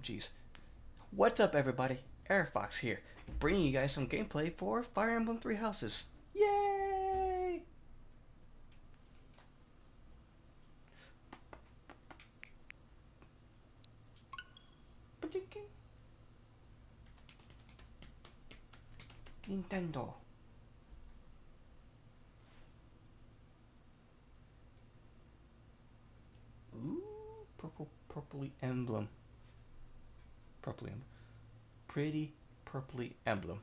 Jeez. What's up, everybody? Aerfox here, bringing you guys some gameplay for Fire Emblem Three Houses. Yay! Nintendo. Ooh, purpley emblem. Purpley emblem. Pretty purpley emblem.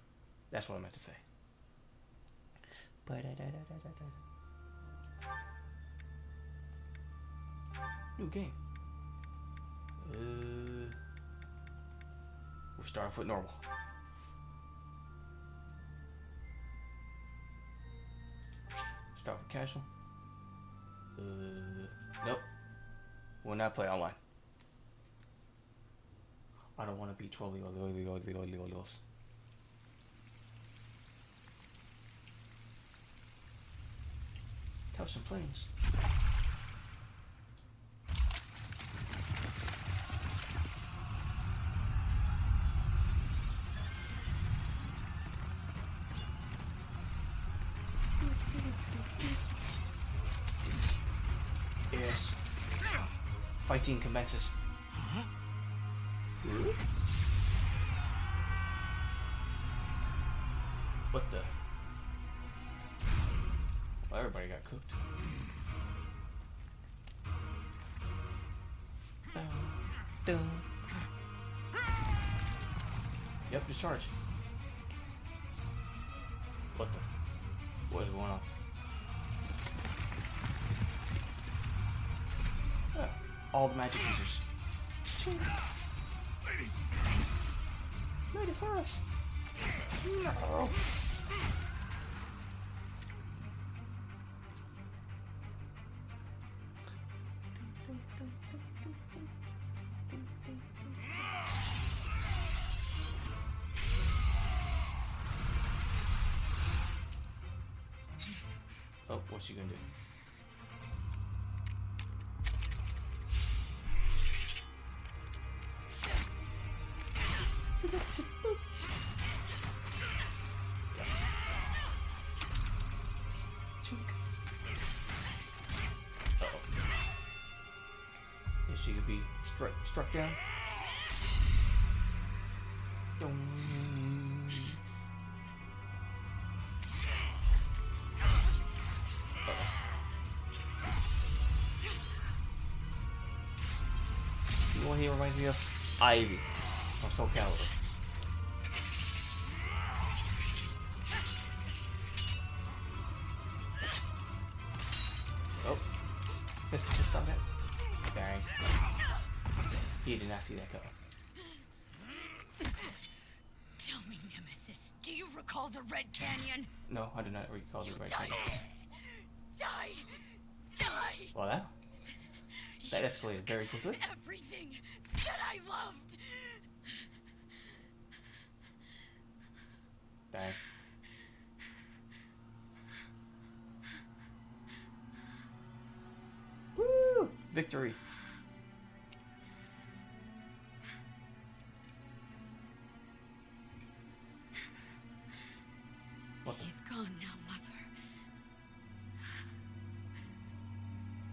That's what I meant to say. New game. We'll start off with normal. Start with casual. Nope. Will not play online. I don't want to be trolly. Tell some planes. Yes. Fighting commences. What the? Well, everybody got cooked. Yep, discharge. What the? What is going on? Oh, all the magic users. Lady first. No. Oh, what's she gonna do? Is she gonna be struck down? You know what he reminds me of? Ivy from Soul Calibur. Oh, missed on that. Dang. He did not see that coming. Tell me, Nemesis, do you recall the Red Canyon? No, I do not recall the Red Canyon. Die! Well, that escalated very quickly. Everything that I loved! Dang. Woo! Victory! What the? He's gone now, Mother.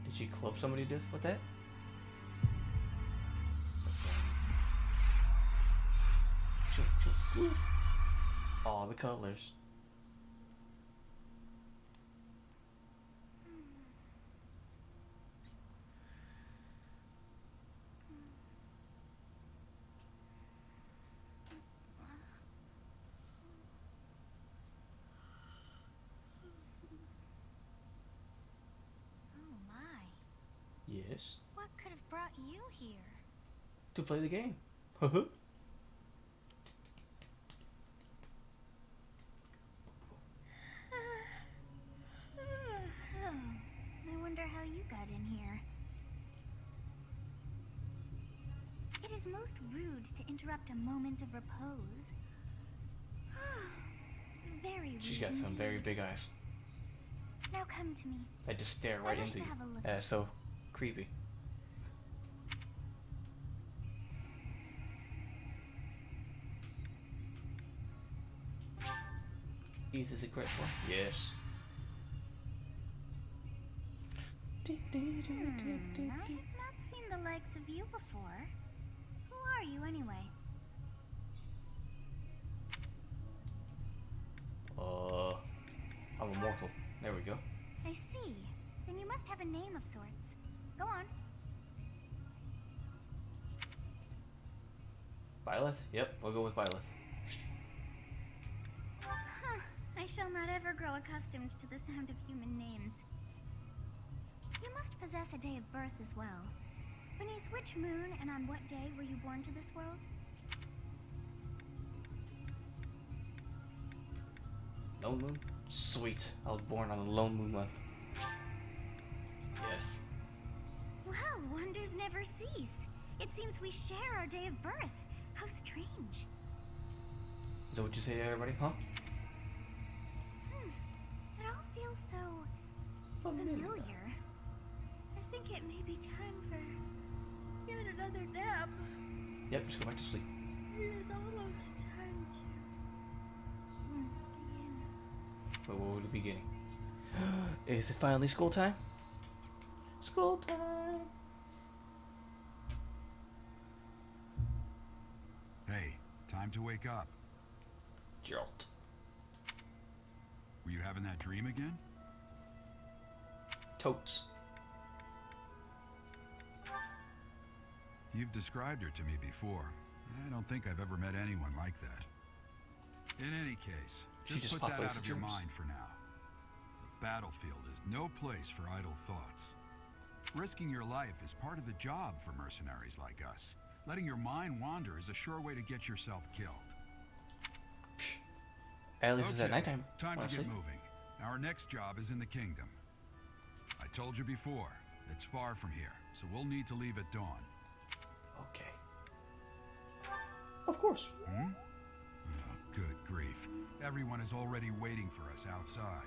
Did she club somebody to death with that? All the colors. Oh my. Yes. What could have brought you here? To play the game. I wonder how you got in here. It is most rude to interrupt a moment of repose. Very rude. She's got some very big eyes. Now come to me. That just stare I right wish into to you. have a look. That's so creepy. Ease is a correct one? Yes. I have not seen the likes of you before. Who are you anyway? I'm immortal. There we go. I see. Then you must have a name of sorts. Go on. Byleth? Yep, we'll go with Byleth. Huh. I shall not ever grow accustomed to the sound of human names. You must possess a day of birth as well. Beneath which moon and on what day were you born to this world? Lone moon? Sweet. I was born on the lone moon month. Yes. Well, wonders never cease. It seems we share our day of birth. How strange. Is that what you say to everybody, huh? It all feels so familiar. I think it may be time for yet another nap. Yep, just go back to sleep. It is almost time to begin. Wait, what was the beginning? Is it finally school time? School time! Hey, time to wake up. Jolt. Were you having that dream again? Totes. You've described her to me before. I don't think I've ever met anyone like that. In any case, She just just put that populates out of the your troops. mind for now. The battlefield is no place for idle thoughts. Risking your life is part of the job for mercenaries like us. Letting your mind wander is a sure way to get yourself killed. At least it's at nighttime. Time to honestly. get moving. Our next job is in the kingdom. I told you before, it's far from here, so we'll need to leave at dawn. Okay. Of course. Oh, good grief. Everyone is already waiting for us outside.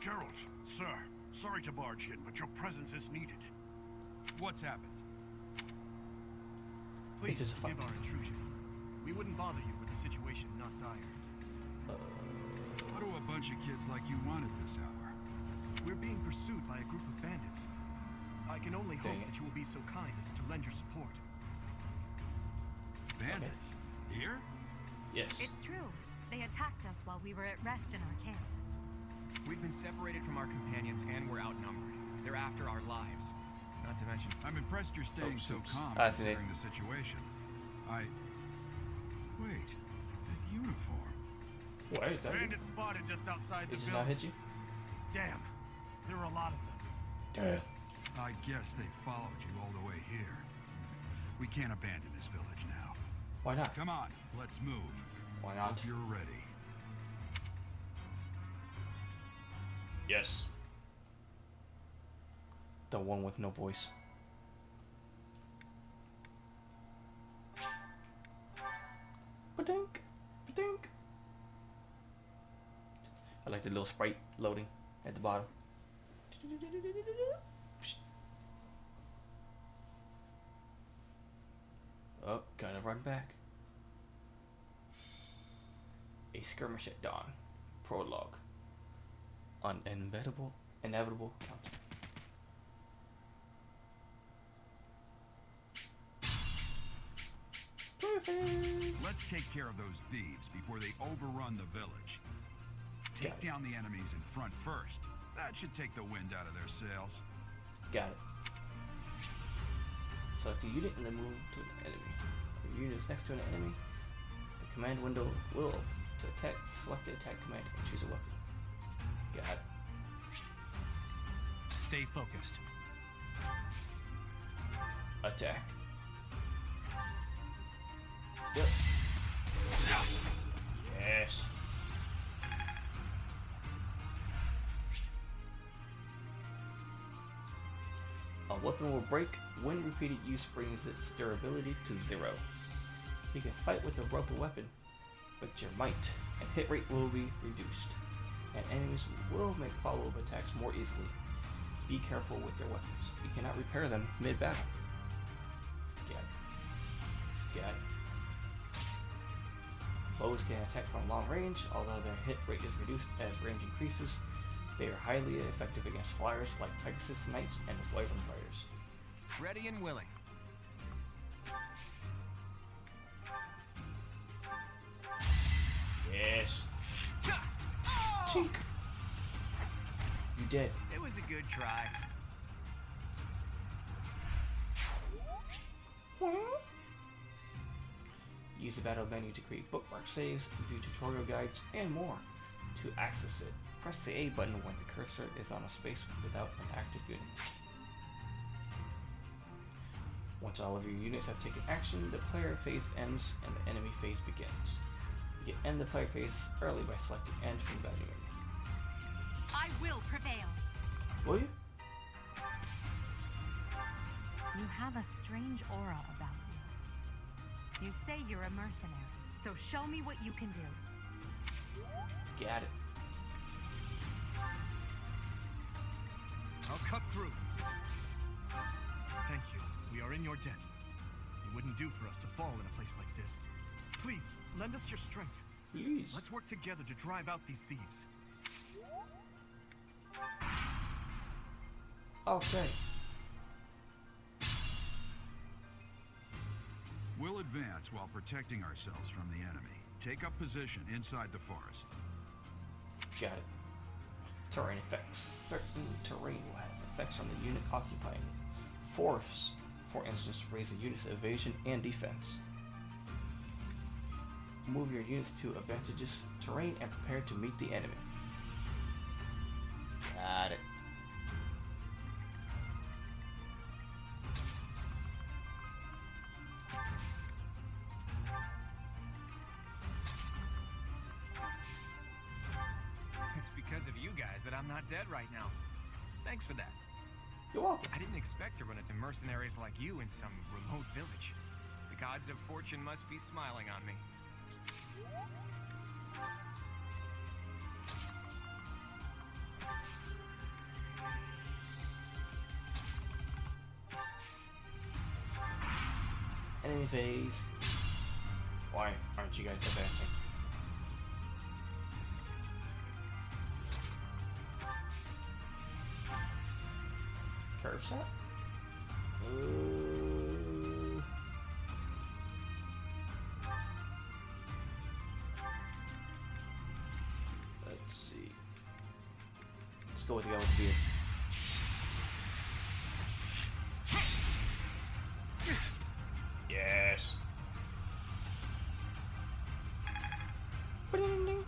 Gerald, sir, sorry to barge in, but your presence is needed. What's happened? It's Please just a forgive fight. our intrusion. We wouldn't bother you with a situation not dire. What do a bunch of kids like you want at this hour? We're being pursued by a group of bandits. I can only hope Dang it. that you will be so kind as to lend your support. Bandits? Here? Yes. It's true. They attacked us while we were at rest in our camp. We've been separated from our companions and we're outnumbered. They're after our lives. Not to mention... I'm impressed you're staying so suits. calm I see. considering the situation. Wait, that uniform. Wait, that Bandit spotted just outside the it did not building. hit you? Damn, there were a lot of them. Damn. I guess they followed you all the way here. We can't abandon this village now. Why not? Come on, let's move. Why not? Hope you're ready. Yes. The one with no voice. Ba-dink, ba-dink. I like the little sprite loading at the bottom. Oh, gotta run back. A skirmish at dawn. Prologue. Inevitable counter. Perfect. Let's take care of those thieves before they overrun the village. Take Got it. down the enemies in front first. That should take the wind out of their sails. Got it. Select a unit and then move to an enemy. If your unit is next to an enemy, the command window will open. To attack, select the attack command and choose a weapon. Got it. Stay focused. Attack. Yep. Yes. A weapon will break when repeated use brings its durability to 0. You can fight with a broken weapon, but your might and hit rate will be reduced, and enemies will make follow-up attacks more easily. Be careful with your weapons. You cannot repair them mid-battle. Got it. Bows can attack from long range, although their hit rate is reduced as range increases. They are highly effective against flyers like Pegasus Knights and Wyvern Riders. Ready and willing. Yes. Cheek. You dead. It was a good try. Use the battle menu to create bookmark saves, view tutorial guides, and more. To access it, press the A button when the cursor is on a space without an active unit. Once all of your units have taken action, the player phase ends and the enemy phase begins. You can end the player phase early by selecting End from the menu. I will prevail. Will you? You have a strange aura about you. You say you're a mercenary, so show me what you can do. Got it. I'll cut through. Thank you. We are in your debt. It wouldn't do for us to fall in a place like this. Please, lend us your strength. Please. Let's work together to drive out these thieves. Okay. We'll advance while protecting ourselves from the enemy. Take up position inside the forest. Got it. Terrain effects. Certain terrain will have effects on the unit occupying it. Force, for instance, raise the unit's evasion and defense. Move your units to advantageous terrain and prepare to meet the enemy. Got it. It's because of you guys that I'm not dead right now. Thanks for that. You're welcome. I didn't expect to run into mercenaries like you in some remote village. The gods of fortune must be smiling on me. Enemy phase. Why aren't you guys advancing? Curve shot? Ooh. Let's see. Let's go with the guy with the beard. Yes. Ba-ding-ding.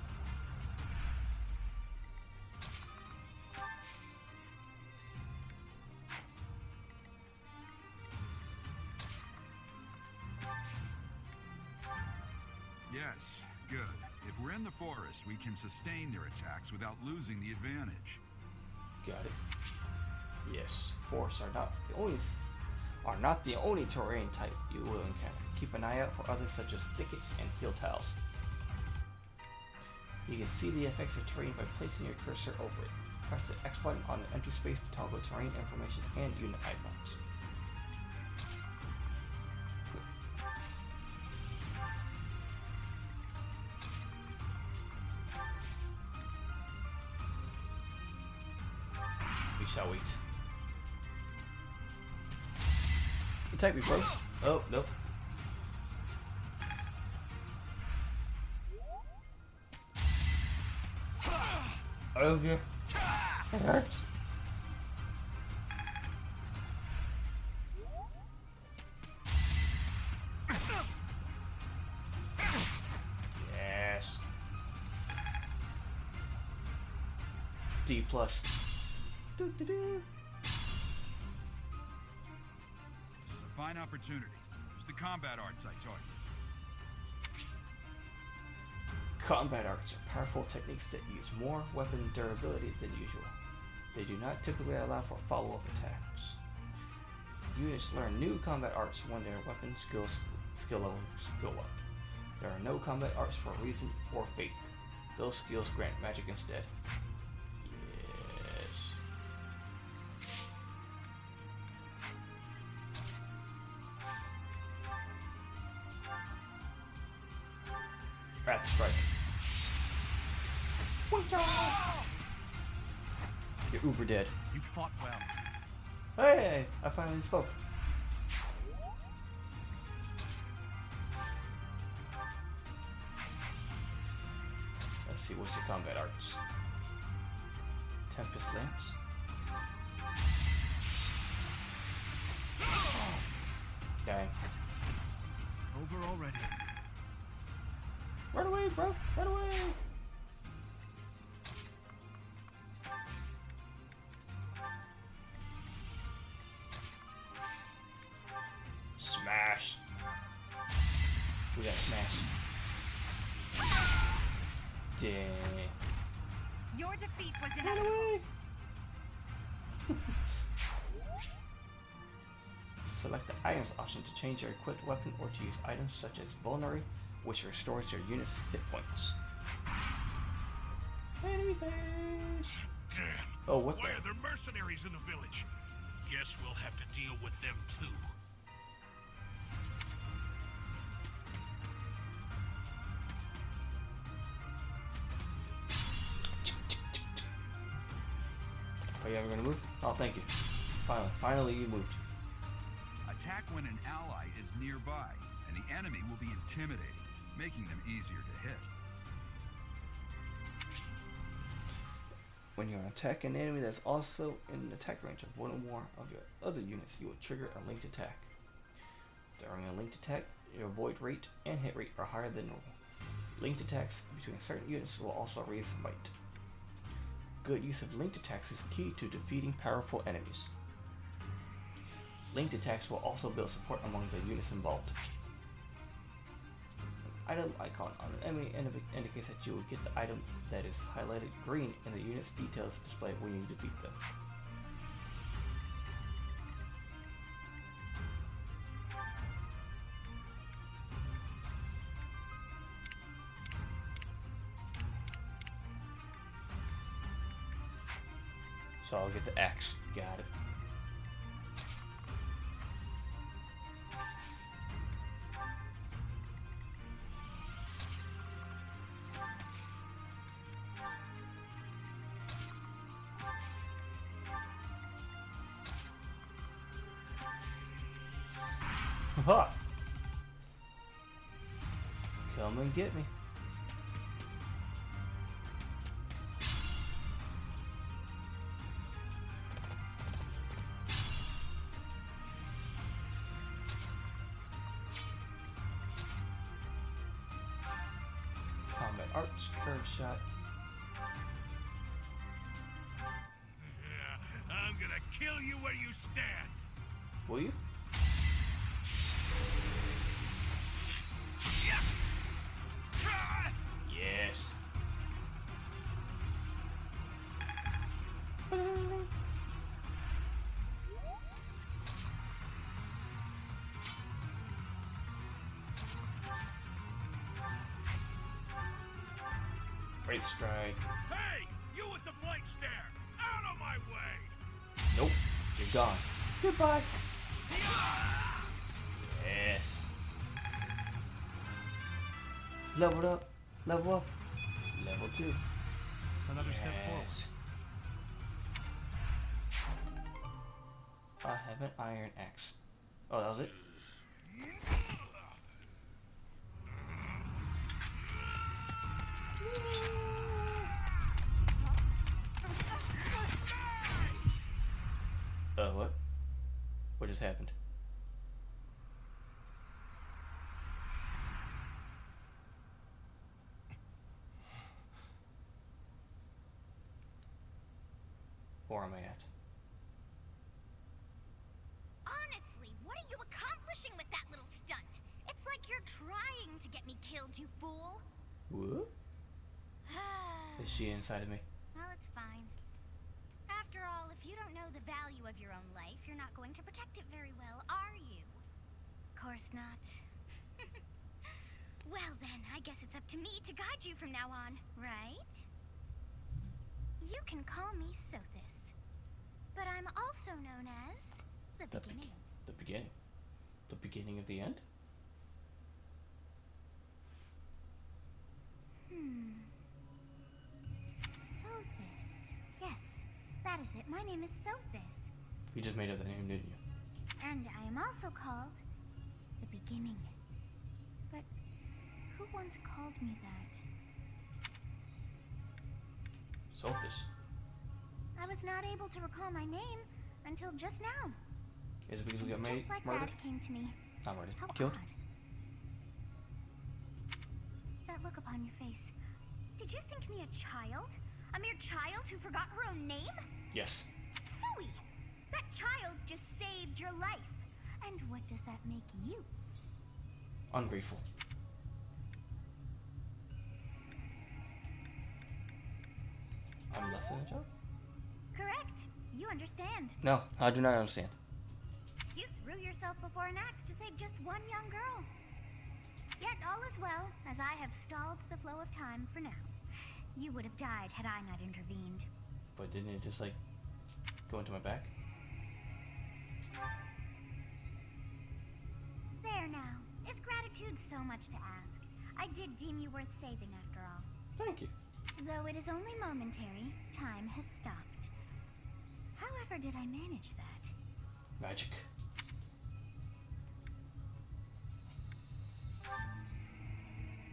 Yes, good. If we're in the forest, we can sustain their attacks without losing the advantage. Got it. Yes, forests are not the only terrain type you will encounter. Keep an eye out for others such as thickets and hill tiles. You can see the effects of terrain by placing your cursor over it. Press the X button on the empty space to toggle terrain information and unit icons. We shall wait. Attack me, bro. Oh, nope. Okay. It hurts. Yes. D plus. Do-do-do. This is a fine opportunity. Use the combat arts I taught you. Combat arts are powerful techniques that use more weapon durability than usual. They do not typically allow for follow-up attacks. Units learn new combat arts when their weapon skill levels go up. There are no combat arts for reason or faith. Those skills grant magic instead. Yes. Wrath Strike. You're uber dead. You fought well. Hey, I finally spoke. Let's see, what's your combat arts? Tempest Lance. Dang. Over already. Run away, bro! Run away! Smash! We got smash. Dang. Your defeat was Run inevitable. away! Select the items option to change your equipped weapon or to use items such as Vulnerary, which restores your unit's hit points. Enemy face! Damn. Oh, what Why the? are there mercenaries in the village? Guess we'll have to deal with them too. Are you ever gonna move? Oh, thank you. Finally you moved. Attack when an ally is nearby, and the enemy will be intimidating, making them easier to hit. When you attack an enemy that's also in an attack range of one or more of your other units, you will trigger a linked attack. During a linked attack, your void rate and hit rate are higher than normal. Linked attacks between certain units will also raise might. Good use of linked attacks is key to defeating powerful enemies. Linked attacks will also build support among the units involved. An item icon on an enemy indicates that you will get the item that is highlighted green in the unit's details display when you defeat them. So I'll get the axe. Got it. Ha! Come and get me. Combat arts, curve shot. I'm gonna kill you where you stand. Will you? Yes. Great strike. Hey, you with the flank stare! Out of my way! Nope, you're gone. Goodbye. Yes. Leveled up. Level up. Level 2. Another step forward. Yes. I have an iron axe. Oh, that was it? What? What just happened? Where am I at? Honestly, what are you accomplishing with that little stunt? It's like you're trying to get me killed, you fool. What? Is she inside of me? Well, it's fine. After all, if you don't know the value of your own life, you're not going to protect it very well, are you? Course not. Well then, I guess it's up to me to guide you from now on, right? You can call me Sothis, but I'm also known as the Beginning. The beginning? The beginning of the end? Sothis. Yes, that is it. My name is Sothis. You just made up the name, didn't you? And I am also called the Beginning. But who once called me that? Soltis. I was not able to recall my name until just now. Is it because we got Just like murdered? that, it came to me. Not murdered. How Killed? odd. That look upon your face. Did you think me a child? A mere child who forgot her own name? Yes. Phooey! That child just saved your life. And what does that make you? Ungrateful. I'm less than a child? Correct. You understand. No, I do not understand. You threw yourself before an axe to save just one young girl. Yet all is well, as I have stalled the flow of time for now. You would have died had I not intervened. But didn't it just like go into my back? There now. Is gratitude so much to ask? I did deem you worth saving after all. Thank you. Though it is only momentary, time has stopped. However did I manage that? Magic.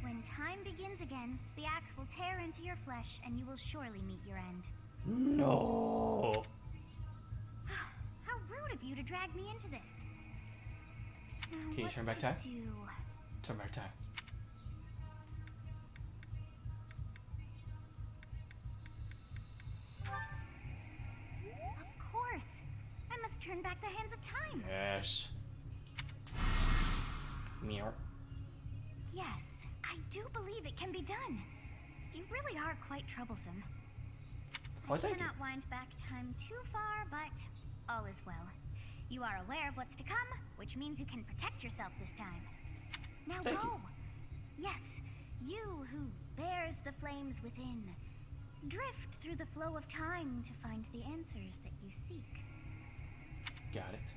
When time begins again, the axe will tear into your flesh and you will surely meet your end. No. How rude of you to drag me into this. Now, Can you what turn back to time? do? Turn back time. Of course. I must turn back the hands of time. Yes. Meow. Yes, I do believe it can be done. You really are quite troublesome. Why, I thank you. cannot wind back time too far, but all is well. You are aware of what's to come, which means you can protect yourself this time. Now Thank go. you. Yes, you who bears the flames within. Drift through the flow of time to find the answers that you seek. Got it.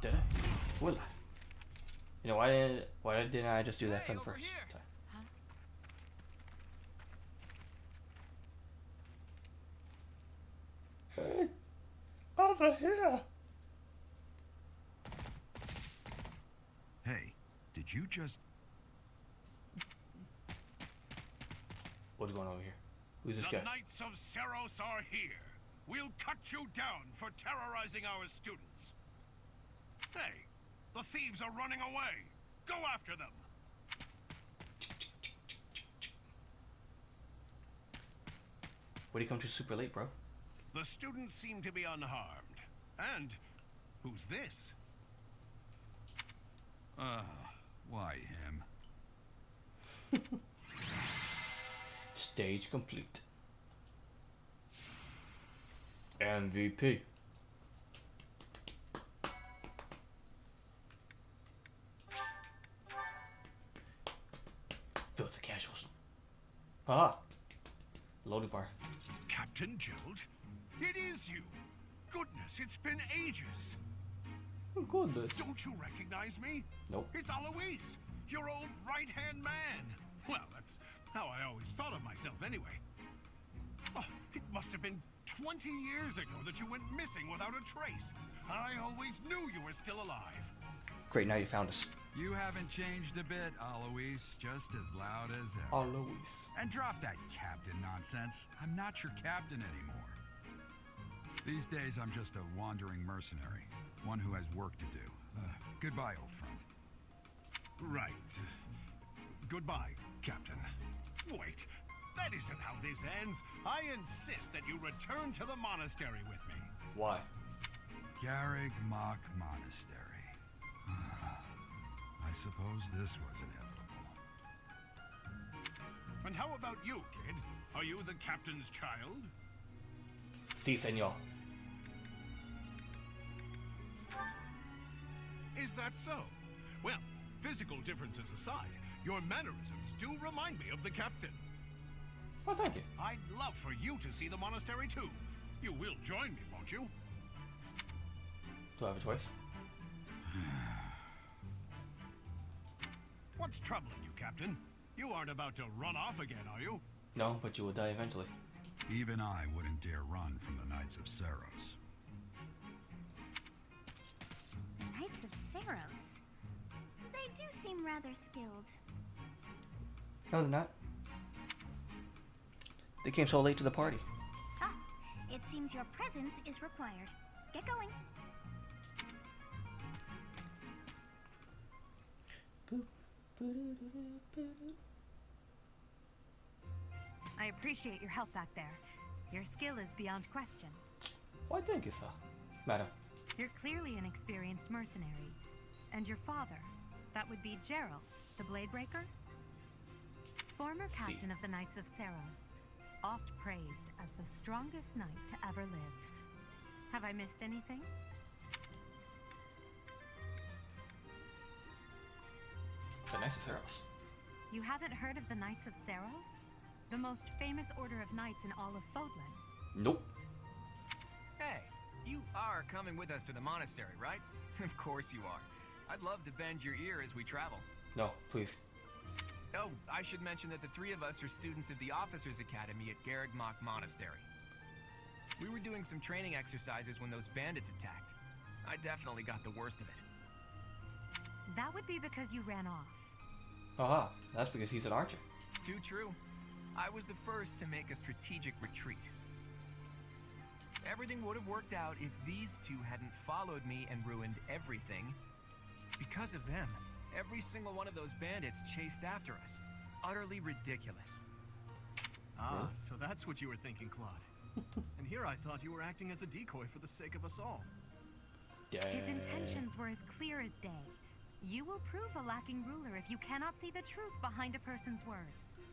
Did I? Will I? You know, why didn't I just do that from the over first here. time? Hey, over here. Hey, did you just... What's going on over here? Who's this The guy? Knights of Seros are here. We'll cut you down for terrorizing our students. Hey, the thieves are running away. Go after them. Why'd he come too super late, bro? The students seem to be unharmed. And who's this? Why him? Stage complete. MVP. Filthy casuals. Ah. Loading bar. Captain Gerald? It is you. Goodness, it's been ages. Oh, goodness. Don't you recognize me? Nope. It's Alois, your old right-hand man. Well, that's how I always thought of myself anyway. Oh, it must have been 20 years ago that you went missing without a trace. I always knew you were still alive. Great, now you found us. You haven't changed a bit, Alois. Just as loud as ever. Alois. And drop that captain nonsense. I'm not your captain anymore. These days, I'm just a wandering mercenary. One who has work to do. Goodbye, old friend. Right. Goodbye, Captain. Wait, that isn't how this ends. I insist that you return to the monastery with me. Why? Garrig Mach Monastery. I suppose this was inevitable. And how about you, kid? Are you the captain's child? Si, senor. Is that so? Well, physical differences aside, your mannerisms do remind me of the captain. Oh, thank you. I'd love for you to see the monastery too. You will join me, won't you? Do I have a choice? What's troubling you, Captain? You aren't about to run off again, are you? No, but you will die eventually. Even I wouldn't dare run from the Knights of Saros. The Knights of Saros. They do seem rather skilled. No, they're not. They came so late to the party. Ah, it seems your presence is required. Get going. I appreciate your help back there. Your skill is beyond question. Why, thank you, sir. Madam. You're clearly an experienced mercenary. And your father, that would be Gerald, the Bladebreaker? Former captain of the Knights of Saros, oft praised as the strongest knight to ever live. Have I missed anything? The Knights of Saros. You haven't heard of the Knights of Saros? The most famous order of knights in all of Fodlan. Nope. Hey, you are coming with us to the monastery, right? Of course you are. I'd love to bend your ear as we travel. No, please. Oh, I should mention that the three of us are students of the Officers Academy at Garrigmach Monastery. We were doing some training exercises when those bandits attacked. I definitely got the worst of it. That would be because you ran off. Aha, that's because he's an archer. Too true. I was the first to make a strategic retreat. Everything would have worked out if these two hadn't followed me and ruined everything. Because of them, every single one of those bandits chased after us. Utterly ridiculous. Ah, Really? so that's what you were thinking, Claude. And here I thought you were acting as a decoy for the sake of us all. His intentions were as clear as day. You will prove a lacking ruler if you cannot see the truth behind a person's words.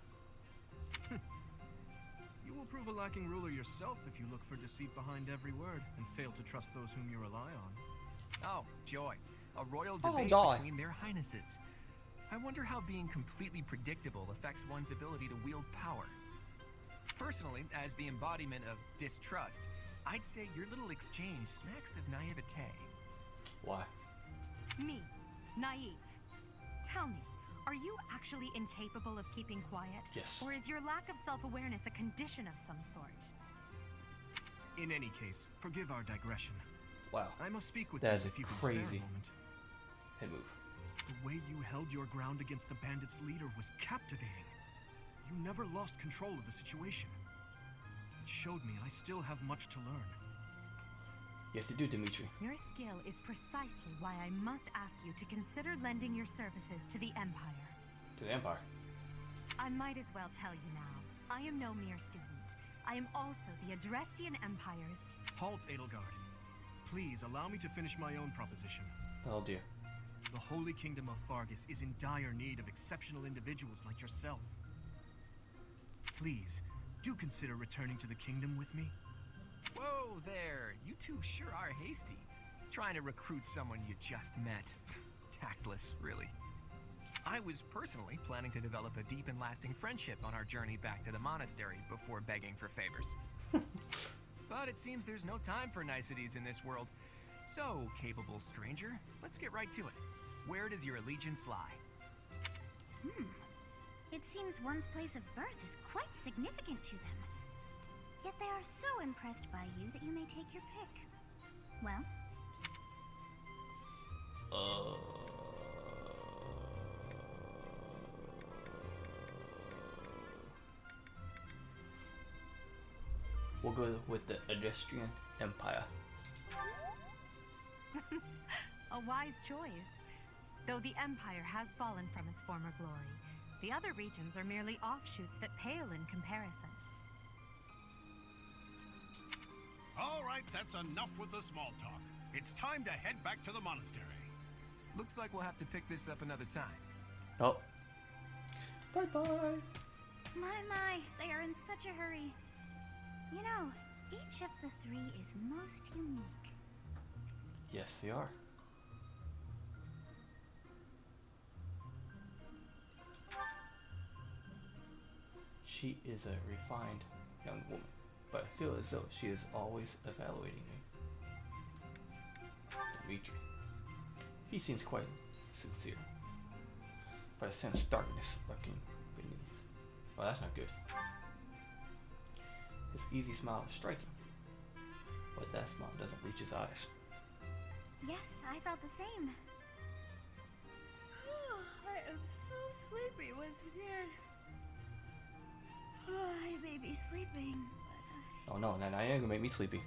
You will prove a lacking ruler yourself if you look for deceit behind every word and fail to trust those whom you rely on. Oh, joy. A royal Oh, debate joy. between their highnesses. I wonder how being completely predictable affects one's ability to wield power. Personally, as the embodiment of distrust, I'd say your little exchange smacks of naivete. Why? Me, naive. Tell me, are you actually incapable of keeping quiet? Yes. Or is your lack of self-awareness a condition of some sort? In any case, forgive our digression. Wow. I must speak with That you is if you can spare a crazy. moment. Head move. The way you held your ground against the bandits' leader was captivating. You never lost control of the situation. It showed me I still have much to learn. Yes, you do, Dimitri. Your skill is precisely why I must ask you to consider lending your services to the Empire. To the Empire. I might as well tell you now. I am no mere student. I am also the Adrestian Empire's... Halt, Edelgard. Please allow me to finish my own proposition. Oh dear. The Holy Kingdom of Fargus is in dire need of exceptional individuals like yourself. Please, do consider returning to the kingdom with me. Whoa there, you two sure are hasty. Trying to recruit someone you just met. Tactless, really. I was personally planning to develop a deep and lasting friendship on our journey back to the monastery before begging for favors. But it seems there's no time for niceties in this world. So, capable stranger, let's get right to it. Where does your allegiance lie? It seems one's place of birth is quite significant to them. Yet they are so impressed by you that you may take your pick. Well, We'll go with the Adrestian Empire. A wise choice. Though the Empire has fallen from its former glory, the other regions are merely offshoots that pale in comparison. All right, that's enough with the small talk. It's time to head back to the monastery. Looks like we'll have to pick this up another time. Oh. Bye-bye. my, they are in such a hurry. You know, each of the three is most unique. Yes, they are. she is a refined young woman, but I feel as though she is always evaluating me. Dimitri. He seems quite sincere, but I sense darkness lurking beneath. Well, that's not good. His easy smile is striking, but that smile doesn't reach his eyes. Yes, I thought the same. I am so sleepy once again. I may be sleeping, but Oh no, now you're gonna make me sleepy.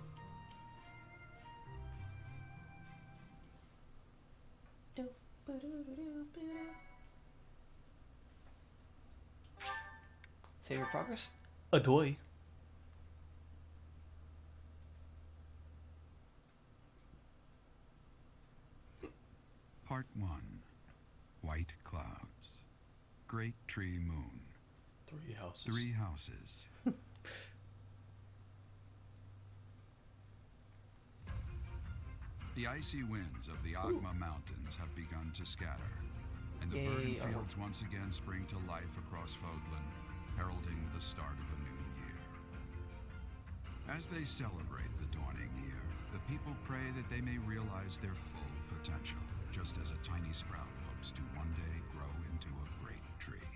Save your progress? Adoy. Part 1. White clouds. Great tree moon. 3 houses. 3 houses. The icy winds of the Agma Mountains have begun to scatter, and the burning fields once again spring to life across Fodlan, heralding the start of a new year. As they celebrate the dawning year, the people pray that they may realize their full potential, just as a tiny sprout hopes to one day grow into a great tree.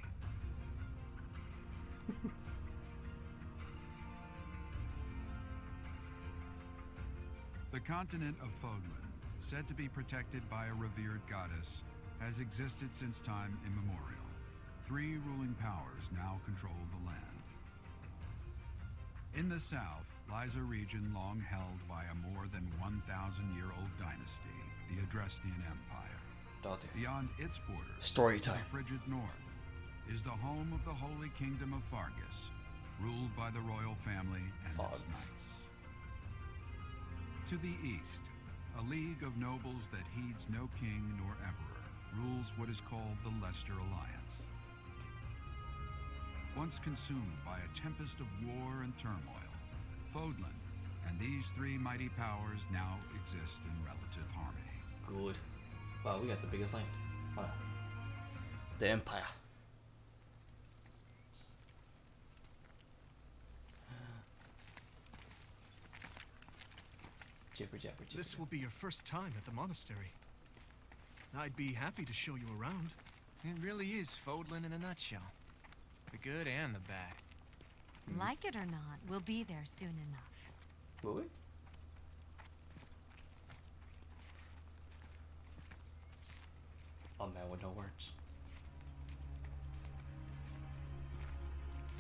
The continent of Fodlan, said to be protected by a revered goddess, has existed since time immemorial. 3 ruling powers now control the land. In the south lies a region long held by a more than 1,000-year-old dynasty, the Adrestian Empire. Beyond its borders, Story to time. the frigid north, is the home of the Holy Kingdom of Fargus, ruled by the royal family and its knights. To the east, a league of nobles that heeds no king nor emperor rules what is called the Leicester Alliance. Once consumed by a tempest of war and turmoil, Fodlan and these 3 mighty powers now exist in relative harmony. Good. Wow, we got the biggest land. Wow. The Empire. Jibber jabber jibber. This will be your first time at the monastery. I'd be happy to show you around. It really is Fodlan in a nutshell. The good and the bad. Like it or not, we'll be there soon enough. Will we? A man with no words.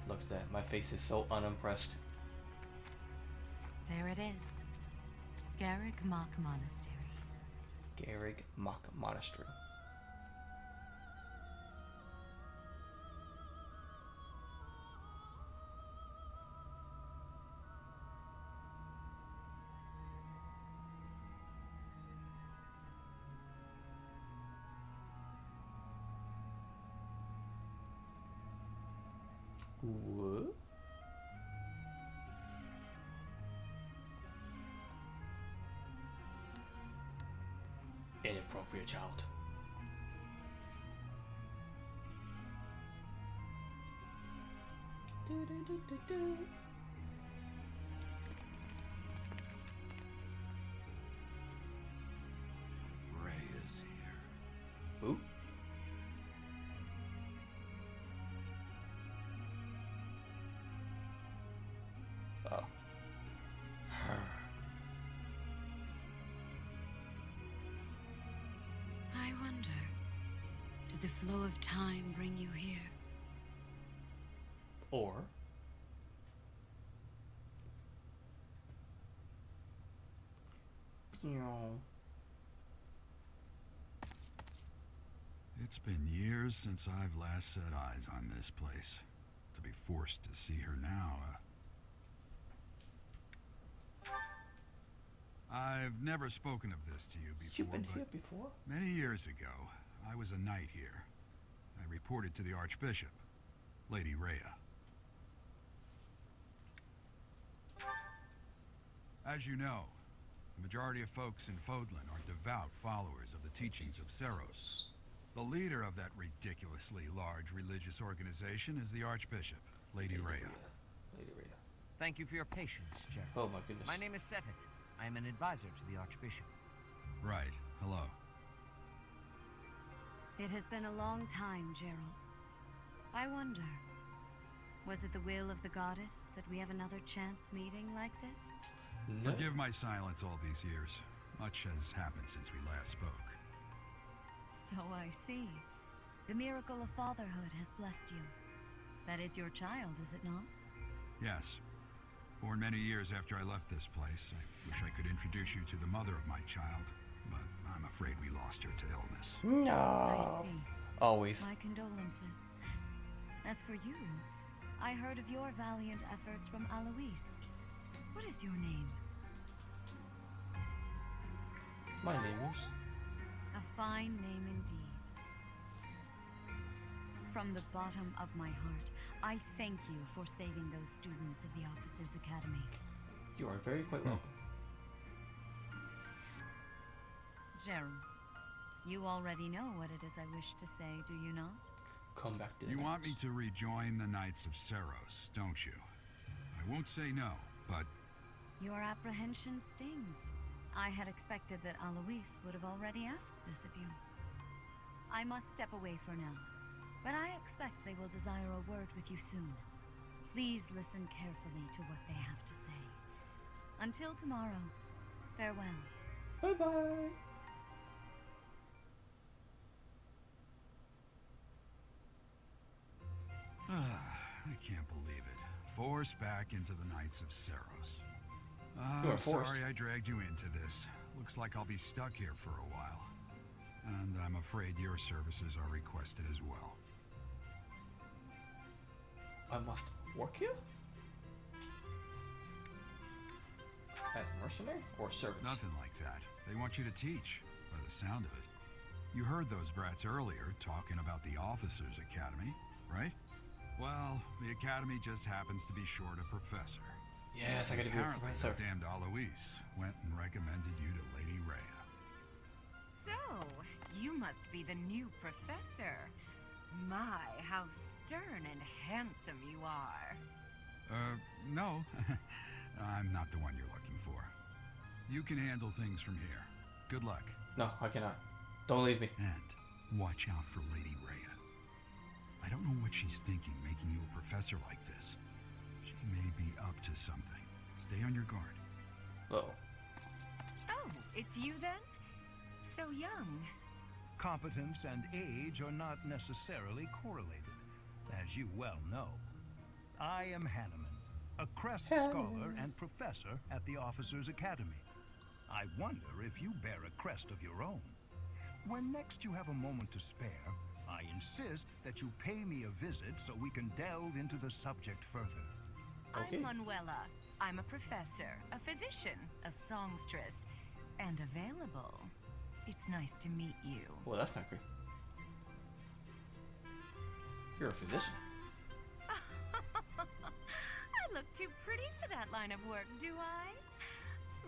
Look at that. My face is so unimpressed. There it is. Garrick Mock Monastery. Garrig Mock Monastery. What? Inappropriate child. Ray is here. Who? Oh. Her. I wonder, did the flow of time bring you here? Or It's been years since I've last set eyes on this place. To be forced to see her now, I've never spoken of this to you before, you've been but here before? many years ago, I was a knight here. I reported to the Archbishop, Lady Rhea. As you know, the majority of folks in Fodlan are devout followers of the teachings of Seros. The leader of that ridiculously large religious organization is the Archbishop, Lady Rhea. Lady Rhea. Thank you for your patience, Gerald. Oh my goodness. My name is Setik. I am an advisor to the Archbishop. Right. Hello. It has been a long time, Gerald. I wonder, was it the will of the goddess that we have another chance meeting like this? No. Forgive my silence all these years. Much has happened since we last spoke. So I see. The miracle of fatherhood has blessed you. That is your child, is it not? Yes. Born many years after I left this place, I wish I could introduce you to the mother of my child, but I'm afraid we lost her to illness. No. I see. Always. My condolences. As for you, I heard of your valiant efforts from Alois. What is your name? My name is. A fine name indeed. From the bottom of my heart, I thank you for saving those students of the Officers' Academy. You are very quite welcome. Gerald, you already know what it is I wish to say, do you not? Come back to the You want me Knights. to rejoin the Knights of Seros, don't you? I won't say no, but Your apprehension stings. I had expected that Alois would have already asked this of you. I must step away for now, but I expect they will desire a word with you soon. Please listen carefully to what they have to say. Until tomorrow, farewell. Bye-bye. I can't believe it. Forced back into the Knights of Seros. You are I'm forced. sorry I dragged you into this. Looks like I'll be stuck here for a while. And I'm afraid your services are requested as well. I must work here? As a mercenary or servant? Nothing like that. They want you to teach, by the sound of it. You heard those brats earlier talking about the Officers' Academy, right? Well, the Academy just happens to be short a professor. Yes, I gotta be a Apparently, professor. that damned Alois went and recommended you to Lady Rhea. So, you must be the new professor. My, how stern and handsome you are. No. I'm not the one you're looking for. You can handle things from here. Good luck. No, I cannot. Don't leave me. And watch out for Lady Rhea. I don't know what she's thinking making you a professor like this. She may be up to something. Stay on your guard. Uh-oh. Oh, it's you then? So young. Competence and age are not necessarily correlated, as you well know. I am Hanneman, a Crest Scholar and professor at the Officers' Academy. I wonder if you bear a crest of your own. When next you have a moment to spare, I insist that you pay me a visit so we can delve into the subject further. Okay. I'm Manuela. I'm a professor, a physician, a songstress, and available. It's nice to meet you. Well, that's not great. You're a physician. I look too pretty for that line of work, do I?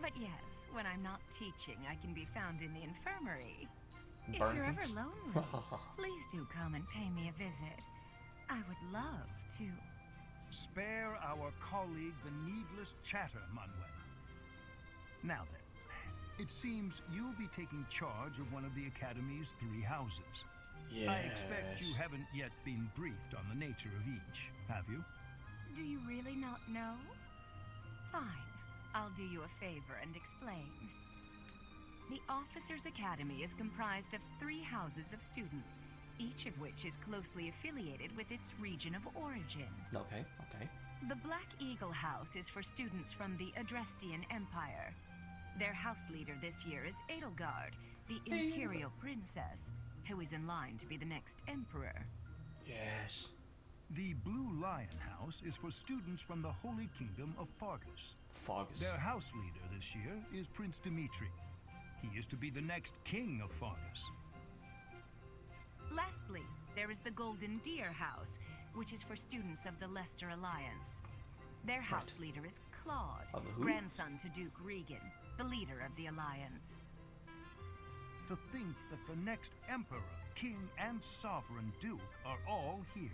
But yes, when I'm not teaching, I can be found in the infirmary. If Burn you're ever things. lonely, please do come and pay me a visit. I would love to. Spare our colleague the needless chatter, Manuela. Now then, it seems you'll be taking charge of one of the Academy's 3 houses. Yes. I expect you haven't yet been briefed on the nature of each, have you? Do you really not know? Fine. I'll do you a favor and explain. The Officers' Academy is comprised of 3 houses of students, each of which is closely affiliated with its region of origin. Okay, okay. The Black Eagle House is for students from the Adrestian Empire. Their house leader this year is Edelgard, the Imperial Princess, who is in line to be the next Emperor. Yes. The Blue Lion House is for students from the Holy Kingdom of Fargus. Fargus. Their house leader this year is Prince Dimitri. He is to be the next king of Fargus. Lastly, there is the Golden Deer House, which is for students of the Leicester Alliance. Their house leader is Claude, Of the who? grandson to Duke Regan, the leader of the Alliance. To think that the next emperor, king, and sovereign duke are all here.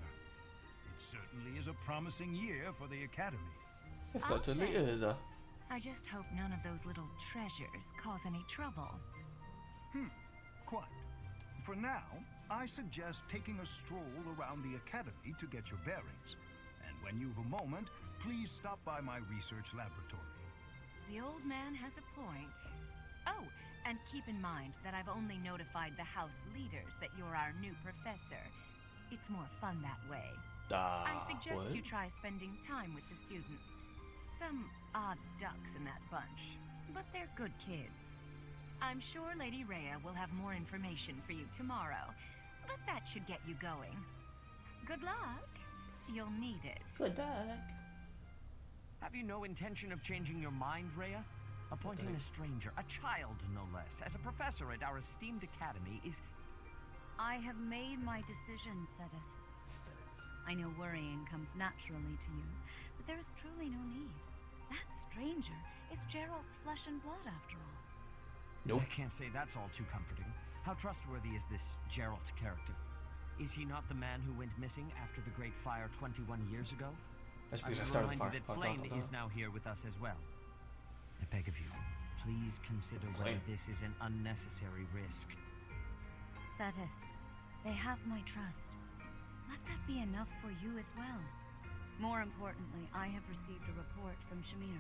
It certainly is a promising year for the Academy. It I'll certainly say. is. I just hope none of those little treasures cause any trouble. Quite. For now, I suggest taking a stroll around the Academy to get your bearings. And when you've a moment, please stop by my research laboratory. The old man has a point. Oh, and keep in mind that I've only notified the house leaders that you're our new professor. It's more fun that way. I suggest what? you try spending time with the students. Some odd ducks in that bunch, but they're good kids. I'm sure Lady Rhea will have more information for you tomorrow, but that should get you going. Good luck. You'll need it. Good luck. Have you no intention of changing your mind, Rhea? Appointing a stranger, a child no less, as a professor at our esteemed academy is... I have made my decision, Sedith. I know worrying comes naturally to you, but there is truly no need. That stranger is Gerald's flesh and blood, after all. Nope. I can't say that's all too comforting. How trustworthy is this Gerald character? Is he not the man who went missing after the Great Fire 21 years ago? That's I because I will started the remind you fire. that Flame is now here with us as well. I beg of you, please consider whether this is an unnecessary risk. Sedith, they have my trust. Let that be enough for you as well. More importantly, I have received a report from Shamir.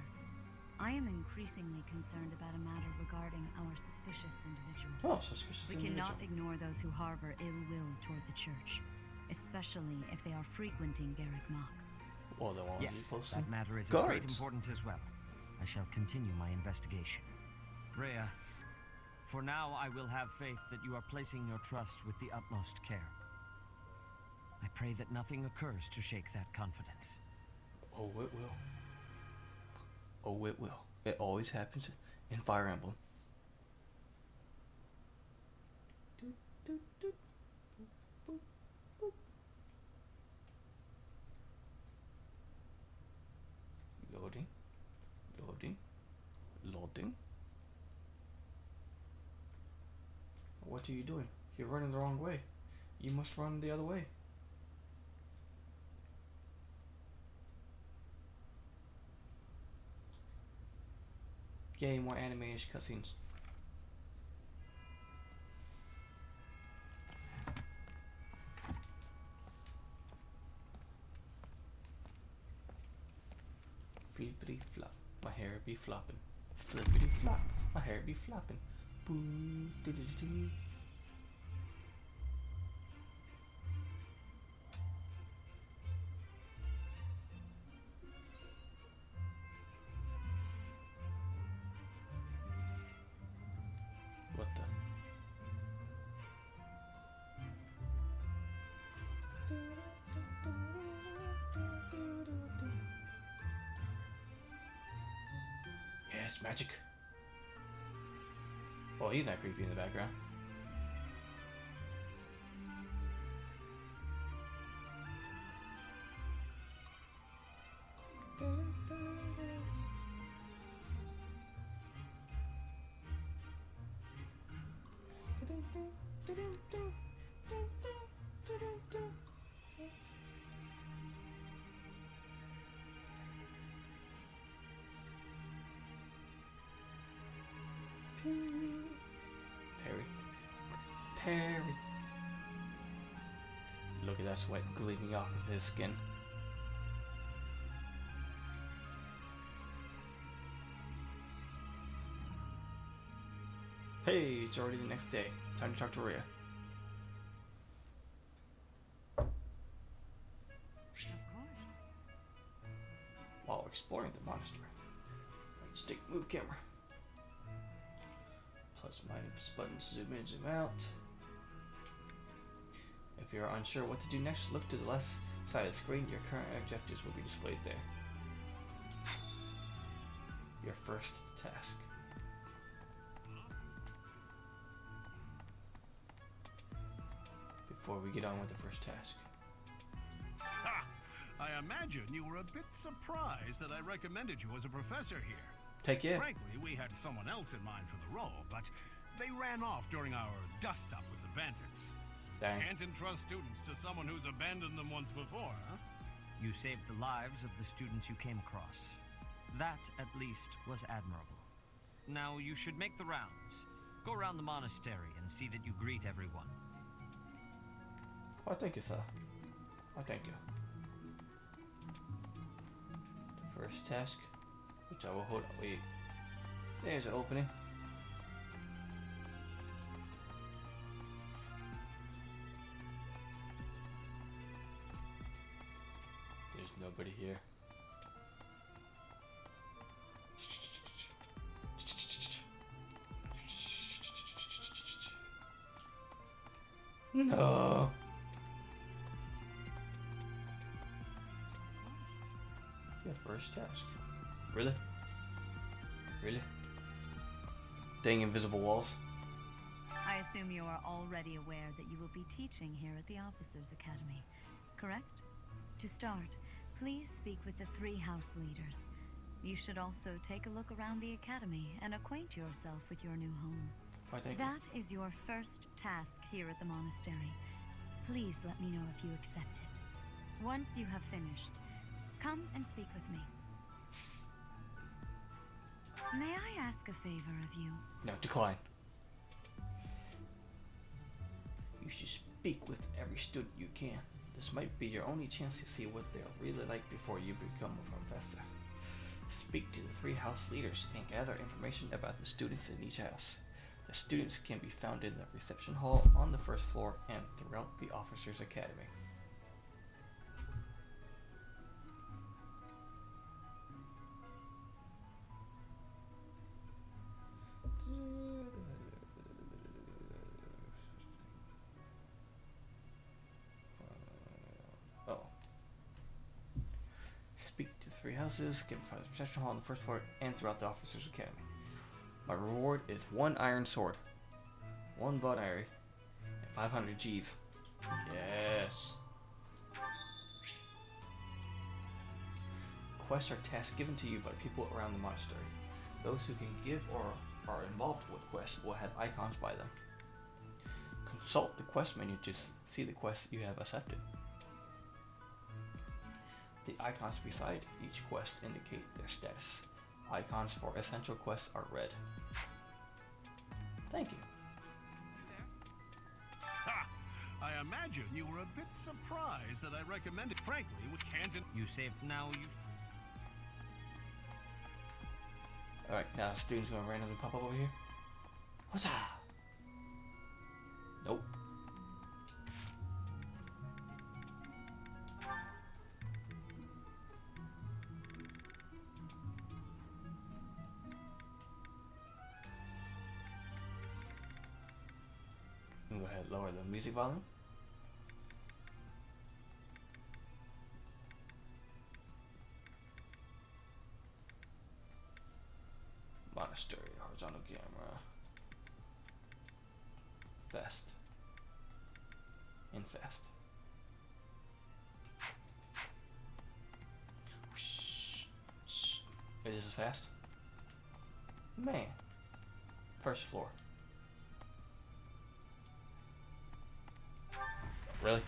I am increasingly concerned about a matter regarding our suspicious individual. Oh, suspicious We individual. cannot ignore those who harbor ill will toward the church, especially if they are frequenting Garrick Mach. Well, they won't be Yes, close. that matter is of great Guards. importance as well. I shall continue my investigation. Rhea, for now I will have faith that you are placing your trust with the utmost care. I pray that nothing occurs to shake that confidence. Oh, it will. Oh, it will. It always happens in Fire Emblem. Loading. Loading. Loading. What are you doing? You're running the wrong way. You must run the other way. Yay, more anime-ish cutscenes. Flippity flop, my hair be flopping. Flippity flop, my hair be flopping. Boo doo doo doo. What the? Yes, magic. Oh, he's not creepy in the background. Perry. Perry. Look at that sweat gleaming off of his skin. Hey, it's already the next day. Time to talk to Rhea. Of course. While exploring the monastery. Right stick, move camera. Plus minus buttons, zoom in, zoom out. If you're unsure what to do next, look to the left side of the screen. Your current objectives will be displayed there. Your first task. Before we get on with the first task. Ha! I imagine you were a bit surprised that I recommended you as a professor here. Heck yeah. Frankly, we had someone else in mind for the role, but they ran off during our dust-up with the bandits. Dang. Can't entrust students to someone who's abandoned them once before, huh? You saved the lives of the students you came across. That, at least, was admirable. Now you should make the rounds. Go around the monastery and see that you greet everyone. Oh, thank you, sir. Oh, thank you. The first task, which I will hold. Wait, there's an opening. There's nobody here. No. Your first task. Really? Really? Dang invisible walls. I assume you are already aware that you will be teaching here at the Officers' Academy, correct? To start, please speak with the 3 house leaders. You should also take a look around the academy and acquaint yourself with your new home. Why, thank That is your first task here at the monastery. Please let me know if you accept it. Once you have finished, come and speak with me. May I ask a favor of you? No, decline. You should speak with every student you can. This might be your only chance to see what they're really like before you become a professor. Speak to the 3 house leaders and gather information about the students in each house. The students can be found in the reception hall on the 1st floor and throughout the Officers' Academy. Oh. Speak to 3 houses, get from the reception hall on the 1st floor and throughout the Officers' Academy. My reward is 1 iron sword, 1 blood iron, and 500 G's. Yes. Quests are tasks given to you by people around the monastery. Those who can give or are involved with quests will have icons by them. Consult the quest menu to see the quests you have accepted. The icons beside each quest indicate their status. Icons for essential quests are red. Thank you. Ha! I imagine you were a bit surprised that I recommended, frankly, with Canton. You saved. Now you. Alright, now students gonna randomly pop up over here. What's up? Nope. Go ahead, lower the music volume. Monastery, horizontal camera. Fast. And fast. Wait, this is fast? Man. 1st floor. Really?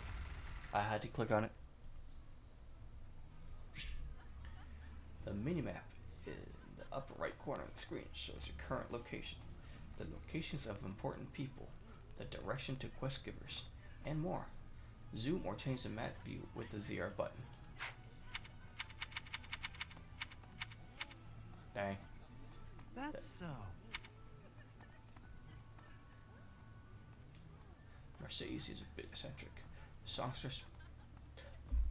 I had to click on it. The minimap in the upper right corner of the screen shows your current location, the locations of important people, the direction to quest givers, and more. Zoom or change the map view with the ZR button. Dang. That's so. Mercedes is a bit eccentric. Songstress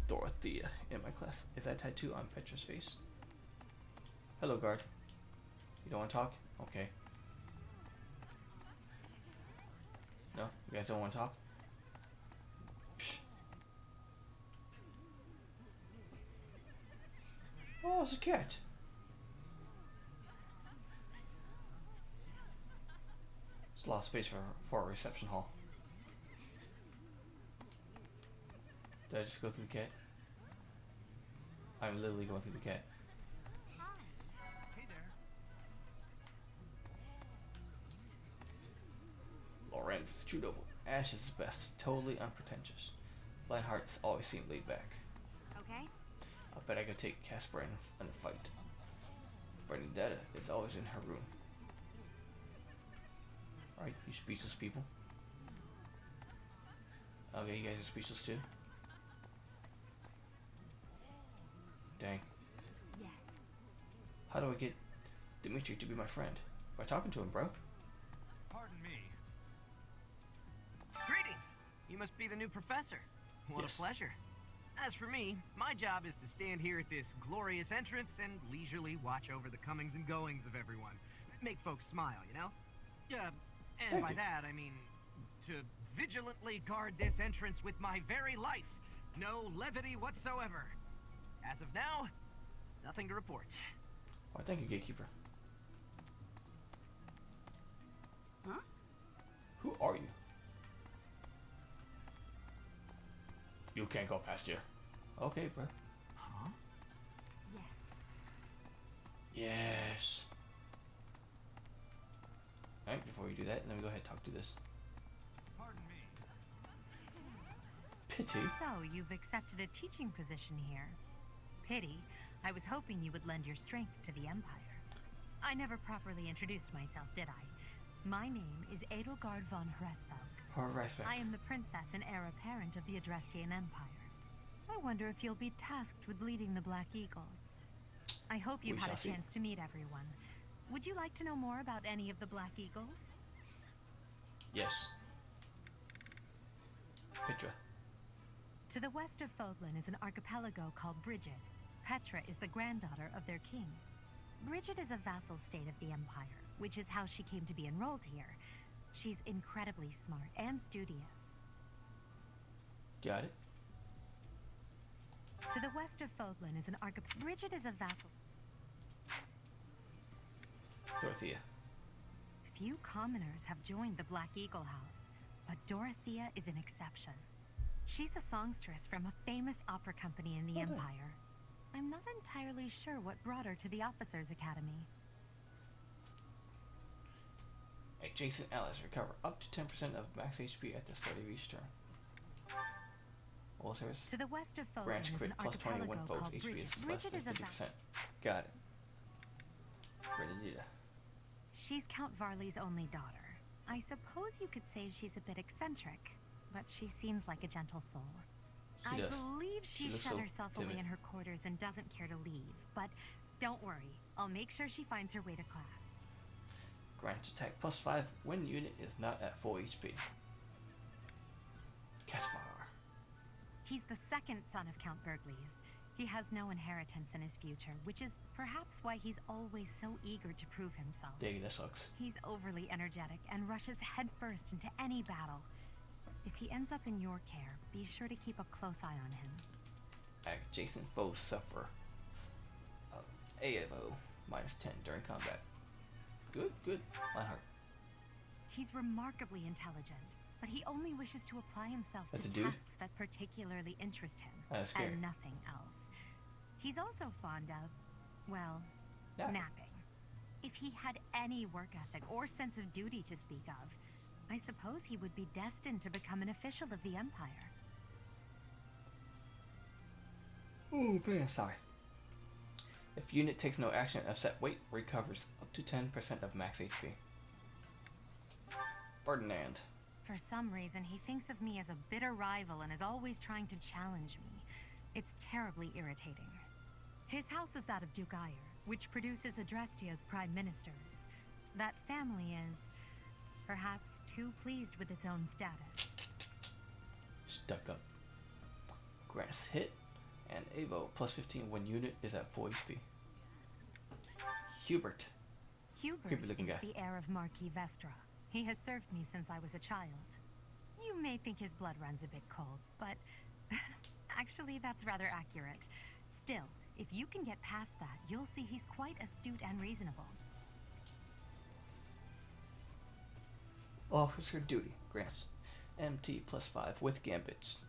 Dorothea in my class. Is that tattoo on Petra's face? Hello, guard. You don't want to talk? Okay. No? You guys don't want to talk? Psh. Oh, it's a cat. There's a lot of space for a reception hall. Did I just go through the cat? I'm literally going through the cat. Hey there. Lorenz is true noble. Ash is best. Totally unpretentious. Lionheart always seemed laid back. Okay, I bet I could take Casper in a fight. Bernadetta is always in her room. Alright, you speechless people. Okay, you guys are speechless too? Dang. Yes. How do I get Dimitri to be my friend? By talking to him, bro. Pardon me. Greetings! You must be the new professor. What Yes. a pleasure. As for me, my job is to stand here at this glorious entrance and leisurely watch over the comings and goings of everyone. Make folks smile, you know? And Thank by you. that, I mean to vigilantly guard this entrance with my very life. No levity whatsoever. As of now, nothing to report. Why, thank you, Gatekeeper. Huh? Who are you? You can't go past here. Okay, bro. Huh? Yes. Yes. Alright, before we do that, let me go ahead and talk to this. Pardon me. Pity. So, you've accepted a teaching position here. Pity. I was hoping you would lend your strength to the Empire. I never properly introduced myself, did I? My name is Edelgard von Hresvelg. Horrific. I am the princess and heir apparent of the Adrestian Empire. I wonder if you'll be tasked with leading the Black Eagles. I hope you've We had shall a see. chance to meet everyone. Would you like to know more about any of the Black Eagles? Yes. Petra. To the west of Fodlan is an archipelago called Brigid. Petra is the granddaughter of their king. Brigid is a vassal state of the Empire, which is how she came to be enrolled here. She's incredibly smart and studious. Got it. To the west of Fodlan is an archipelago. Brigid is a vassal. Dorothea. Few commoners have joined the Black Eagle House, but Dorothea is an exception. She's a songstress from a famous opera company in the Oh, nice. Empire. I'm not entirely sure what brought her to the Officers' Academy. Adjacent allies recover up to 10% of max HP at the start of each turn. All service. To the west of Fodlan Branch is crit an plus 21 archipelago fold called HP Brigid. is less Brigid than is a 50%. Got it. Bernadetta. She's Count Varley's only daughter. I suppose you could say she's a bit eccentric, but she seems like a gentle soul. She I does. believe She she looks shut so herself timid. away in her quarters and doesn't care to leave, but don't worry. I'll make sure she finds her way to class. Grants attack plus 5 when unit is not at full HP. Caspar. He's the second son of Count Bergliez. He has no inheritance in his future, which is perhaps why he's always so eager to prove himself. Dang, that sucks. He's overly energetic and rushes headfirst into any battle. If he ends up in your care, be sure to keep a close eye on him. Adjacent foes suffer AFO minus 10 during combat. Good, good. My heart. He's remarkably intelligent, but he only wishes to apply himself That's to a dude? tasks that particularly interest him, That's scary. and nothing else. He's also fond of, well, Napping. napping. If he had any work ethic or sense of duty to speak of, I suppose he would be destined to become an official of the Empire. Oh man, sorry. If unit takes no action, a set weight recovers up to 10% of max HP. Ferdinand. For some reason, he thinks of me as a bitter rival and is always trying to challenge me. It's terribly irritating. His house is that of Duke Ire, which produces Adrestia's prime ministers. That family is, perhaps, too pleased with its own status. Stuck up. Grants hit and Avo plus 15 when unit is at full HP. Hubert. Hubert Creepy looking is guy. the heir of Marquis Vestra. He has served me since I was a child. You may think his blood runs a bit cold, but actually that's rather accurate. Still, if you can get past that, you'll see he's quite astute and reasonable. Officer duty grants MT plus 5 with gambits.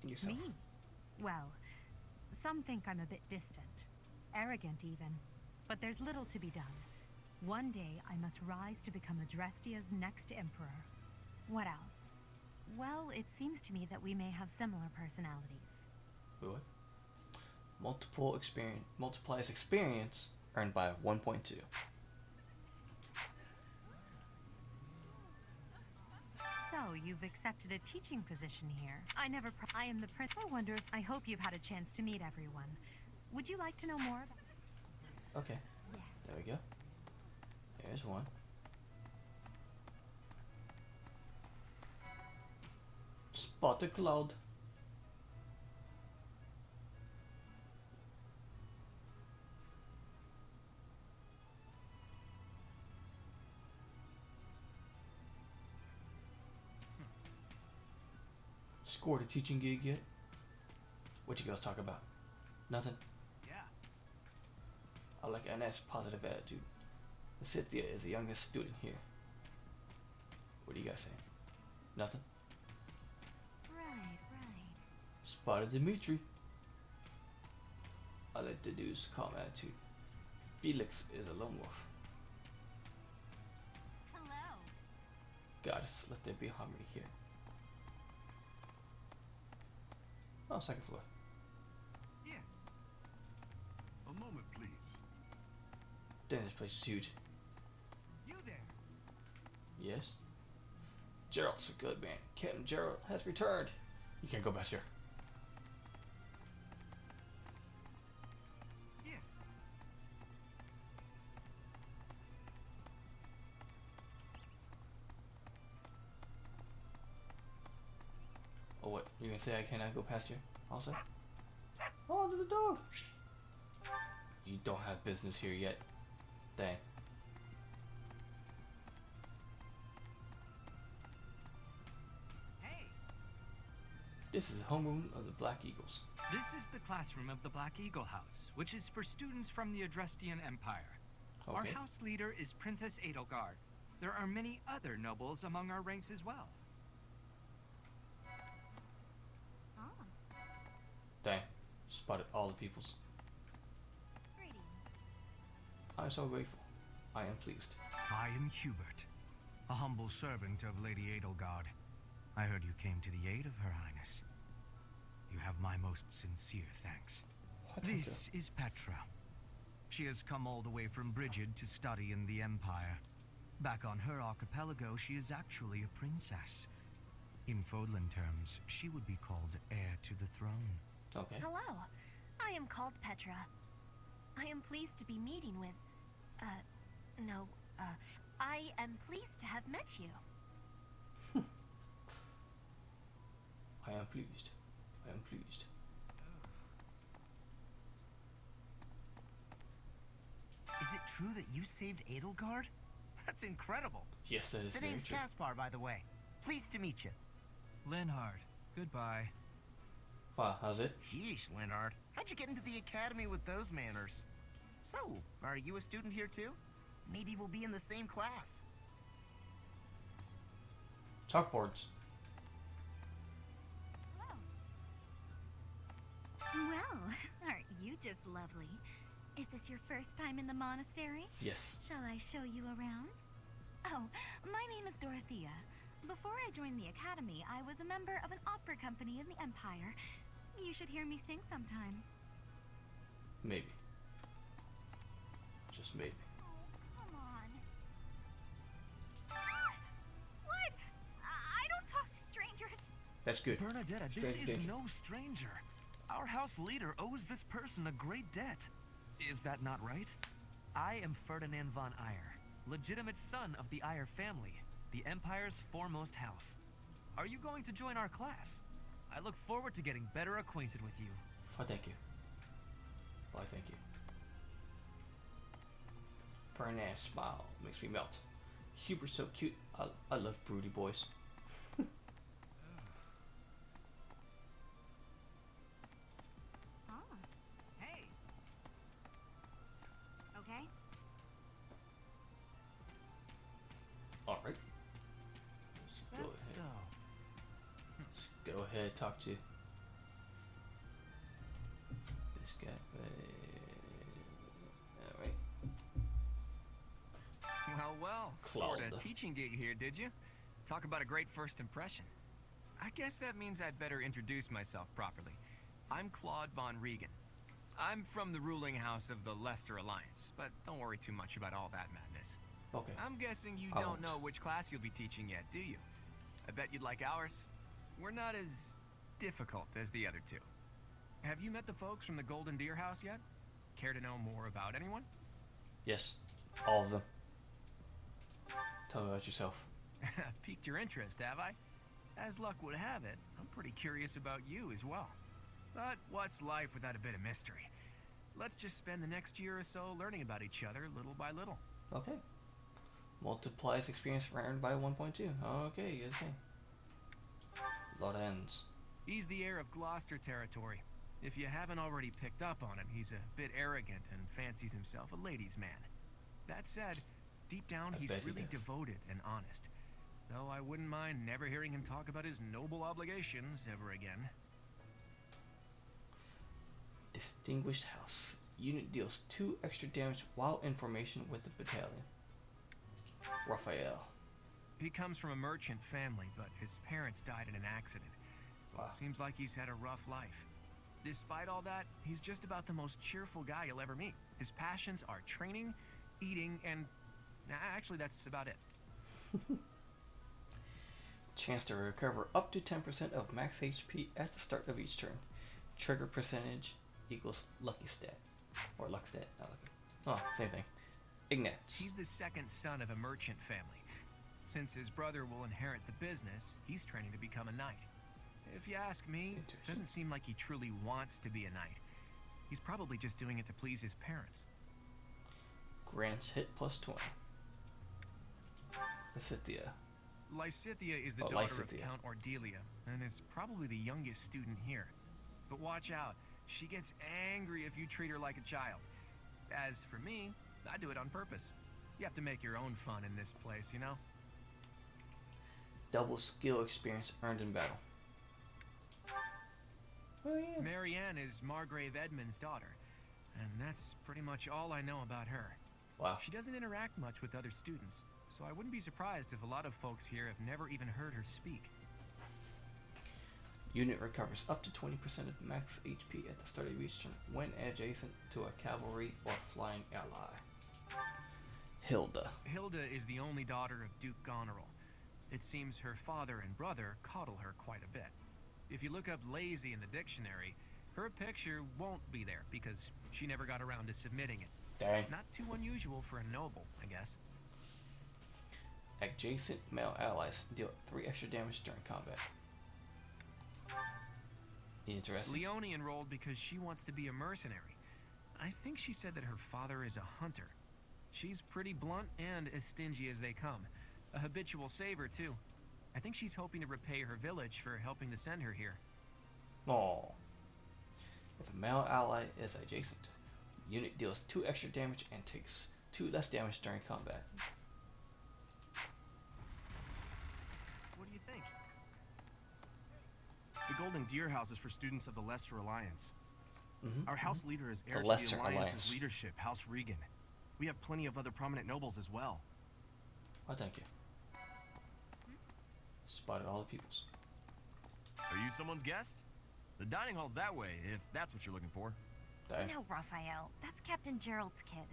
And yourself. Me? Well, some think I'm a bit distant. Arrogant even. But there's little to be done. One day I must rise to become Adrestia's next emperor. What else? Well, it seems to me that we may have similar personalities. What? Multiplies experience earned by 1.2. So, you've accepted a teaching position here. I am the I wonder if I hope you've had a chance to meet everyone. Would you like to know more about... Okay. Yes. There we go. There's one. Spot a cloud. Scored a teaching gig yet? What you guys talk about? Nothing? Yeah. I like Annette's positive attitude. Cynthia is the youngest student here. What do you guys say? Nothing? Right. Spotted Dimitri. I like the dude's calm attitude. Felix is a lone wolf. Hello. Goddess, let there be harmony here. Oh, second floor. Yes. A moment, please. Damn, this place is huge. You there? Yes? Gerald's a good man. Captain Gerald has returned. You can't go past here. Yes. Oh, what? You gonna say I cannot go past here? Also? Oh, there's a dog! You don't have business here yet. Dang. Hey. This is the homeroom of the Black Eagles. This is the classroom of the Black Eagle House, which is for students from the Adrestian Empire. Our Okay. house leader is Princess Edelgard. There are many other nobles among our ranks as well. Oh, Dang. Spotted all the peoples. greetings. I am so grateful. I am pleased. I am Hubert, a humble servant of Lady Edelgard. I heard you came to the aid of Her Highness. You have my most sincere thanks. What This is Petra. She has come all the way from Brigid to study in the Empire. Back on her archipelago, she is actually a princess. In Fodlan terms, she would be called heir to the throne. Okay. Hello, I am called Petra. I am pleased to be meeting with, I am pleased to have met you. I am pleased. I am pleased. Is it true that you saved Edelgard? That's incredible. Yes, that is The very name's true. Caspar, by the way. Pleased to meet you. Linhard, goodbye. Wow, how's it? Sheesh, Leonard. How'd you get into the academy with those manners? So, are you a student here too? Maybe we'll be in the same class. Chalkboards. Well, aren't you just lovely? Is this your first time in the monastery? Yes. Shall I show you around? Oh, my name is Dorothea. Before I joined the academy, I was a member of an opera company in the Empire. You should hear me sing sometime. Maybe. Just maybe. Oh, come on. What? I don't talk to strangers. That's good. Bernadetta, this Strange is danger. no stranger. Our house leader owes this person a great debt. Is that not right? I am Ferdinand von Eyre, legitimate son of the Eyre family, the Empire's foremost house. Are you going to join our class? I look forward to getting better acquainted with you. Why, thank you. Why, thank you. Fernand's smile makes me melt. Hubert's so cute. I love broody boys. Oh. Hey. Okay. Alright. Let's go That's ahead. so. Let's go ahead, talk to this guy. Alright. Well, scored a Cloud. teaching gig here, did you? Talk about a great first impression. I guess that means I'd better introduce myself properly. I'm Claude von Regan. I'm from the ruling house of the Leicester Alliance, but don't worry too much about all that madness. Okay. I'm guessing you I don't won't. know which class you'll be teaching yet, do you? I bet you'd like ours. We're not as difficult as the other two. Have you met the folks from the Golden Deer House yet? Care to know more about anyone? Yes. All of them. Tell me about yourself. Piqued your interest, have I? As luck would have it, I'm pretty curious about you as well. But what's life without a bit of mystery? Let's just spend the next year or so learning about each other little by little. Okay. Multiplies experience earned by 1.2. Okay, you're the same. Lot ends. He's the heir of Gloucester territory. If you haven't already picked up on it, he's a bit arrogant and fancies himself a ladies' man. That said, deep down he's really devoted and honest. Though I wouldn't mind never hearing him talk about his noble obligations ever again. Distinguished House. Unit deals 2 extra damage while in formation with the battalion. Raphael. He comes from a merchant family, but his parents died in an accident. Wow. Seems like he's had a rough life. Despite all that, he's just about the most cheerful guy you'll ever meet. His passions are training, eating, and actually that's about it. Chance to recover up to 10% of max HP at the start of each turn. Trigger percentage equals lucky stat. Or luck stat, not lucky. Oh, same thing. Ignatz. He's the second son of a merchant family. Since his brother will inherit the business, he's training to become a knight. If you ask me, it doesn't seem like he truly wants to be a knight. He's probably just doing it to please his parents. Grants hit plus 20. Lysithea. Lysithea is the daughter of Count Ordelia, and is probably the youngest student here. But watch out, she gets angry if you treat her like a child. As for me, I do it on purpose. You have to make your own fun in this place, you know? Double skill experience earned in battle. Oh, yeah. Marianne is Margrave Edmund's daughter, and that's pretty much all I know about her. Wow. She doesn't interact much with other students, so I wouldn't be surprised if a lot of folks here have never even heard her speak. Unit recovers up to 20% of max HP at the start of each turn when adjacent to a cavalry or flying ally. Hilda. Hilda is the only daughter of Duke Goneril. It seems her father and brother coddle her quite a bit. If you look up lazy in the dictionary, her picture won't be there because she never got around to submitting it. Dang. Not too unusual for a noble, I guess. Adjacent male allies deal 3 extra damage during combat. Interesting. Leone enrolled because she wants to be a mercenary. I think she said that her father is a hunter. She's pretty blunt and as stingy as they come. A habitual saver, too. I think she's hoping to repay her village for helping to send her here. Aww. If a male ally is adjacent, unit deals 2 extra damage and takes 2 less damage during combat. What do you think? The Golden Deer House is for students of the Leicester Alliance. Our house leader is heir to the Alliance's leadership, House Regan. We have plenty of other prominent nobles as well. Oh, thank you. Spotted all the peoples. Are you someone's guest? The dining hall's that way, if that's what you're looking for. No, Raphael. That's Captain Gerald's kid.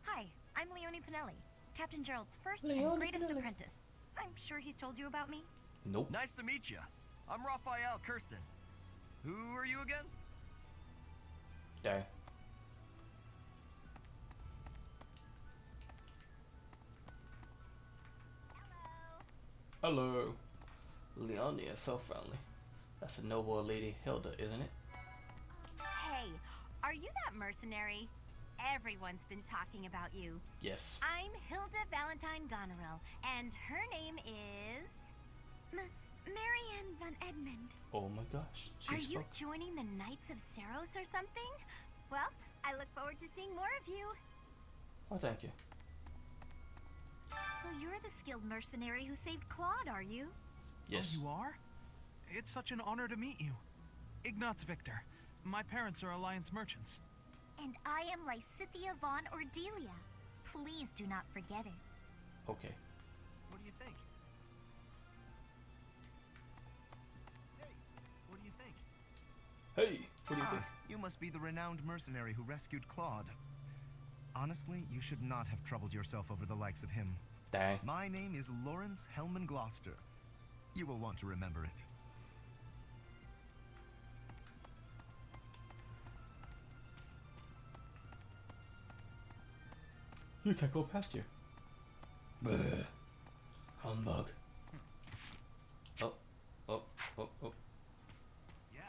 Hi, I'm Leone Pinelli, Captain Gerald's first and greatest apprentice. I'm sure he's told you about me. Nope. Nice to meet you. I'm Raphael Kirsten. Who are you again? Dang. Hello. Leone is so friendly. That's a noble lady Hilda, isn't it? Hey, are you that mercenary? Everyone's been talking about you. Yes. I'm Hilda Valentine Goneril, and her name is... Marianne von Edmund. Oh my gosh. Are you joining the Knights of Seros or something? Well, I look forward to seeing more of you. Oh, thank you. So you're the skilled mercenary who saved Claude, are you? Yes. Oh, you are? It's such an honor to meet you. Ignatz Victor. My parents are Alliance merchants. And I am Lysithea von Ordelia. Please do not forget it. Okay. What do you think? Hey, what do you think? Hey! What do you think? You must be the renowned mercenary who rescued Claude. Honestly, you should not have troubled yourself over the likes of him. Dang. My name is Lawrence Hellman Gloucester. You will want to remember it. You can't go past here. Bleh. Humbug. Oh, oh, oh, oh. Yeah.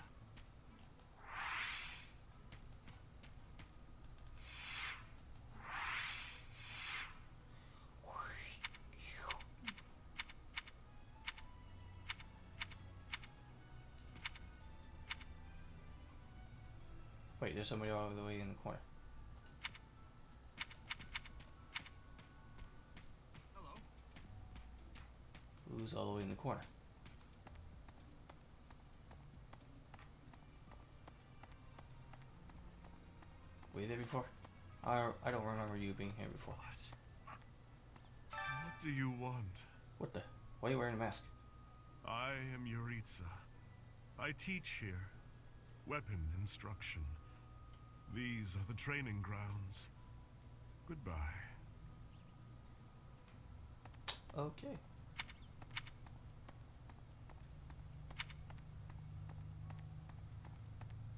Wait, there's somebody all the way in the corner. Hello. Who's all the way in the corner? Were you there before? I don't remember you being here before. What do you want? What the? Why are you wearing a mask? I am Yuritsa. I teach here. Weapon instruction. These are the training grounds. Goodbye. Okay.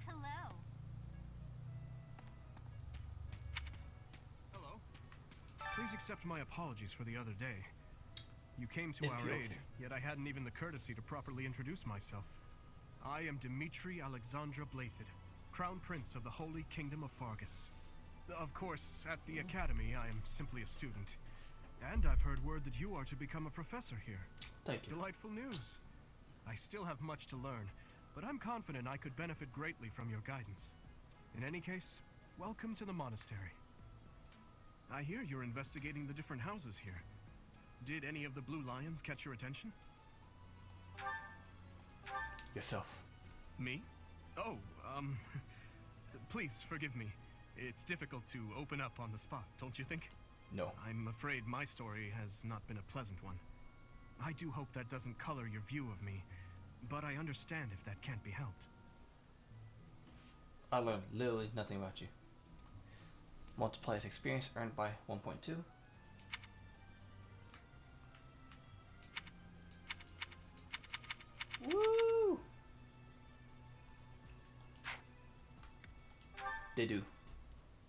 Hello. Hello. Please accept my apologies for the other day. You came to our aid, yet I hadn't even the courtesy to properly introduce myself. I am Dimitri Alexandra Blathid, Crown Prince of the Holy Kingdom of Fargus. Of course, at the Academy, I am simply a student. And I've heard word that you are to become a professor here. Thank you. Delightful news. I still have much to learn, but I'm confident I could benefit greatly from your guidance. In any case, welcome to the monastery. I hear you're investigating the different houses here. Did any of the Blue Lions catch your attention? Yourself. Me? Oh, please forgive me. It's difficult to open up on the spot, don't you think? No. I'm afraid my story has not been a pleasant one. I do hope that doesn't color your view of me, but I understand if that can't be helped. I learned literally nothing about you. Multiplies experience earned by 1.2. Woo! Dedu.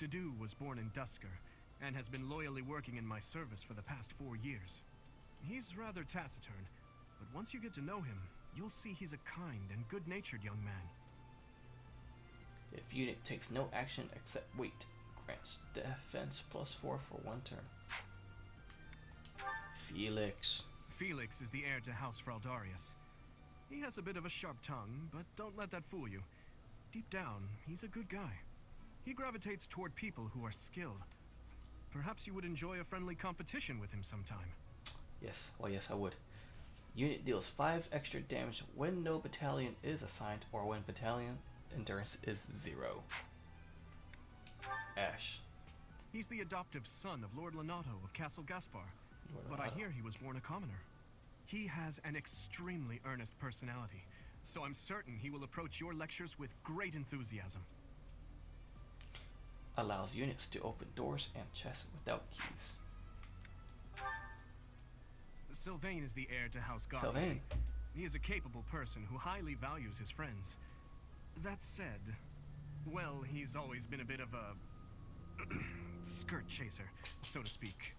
Dedu was born in Dusker, and has been loyally working in my service for the past 4 years. He's rather taciturn, but once you get to know him, you'll see he's a kind and good-natured young man. If unit takes no action except wait, grants defense +4 for 1 turn. Felix. Felix is the heir to House Fraldarius. He has a bit of a sharp tongue, but don't let that fool you. Deep down, he's a good guy. He gravitates toward people who are skilled. Perhaps you would enjoy a friendly competition with him sometime. Yes, well yes I would. Unit deals 5 extra damage when no battalion is assigned or when battalion endurance is 0. Ash. He's the adoptive son of Lord Lenato of Castle Gaspar, but I hear he was born a commoner. He has an extremely earnest personality, so I'm certain he will approach your lectures with great enthusiasm. Allows units to open doors and chests without keys. Sylvain is the heir to House Gautier. Sylvain. He is a capable person who highly values his friends. That said, well, he's always been a bit of a skirt chaser, so to speak.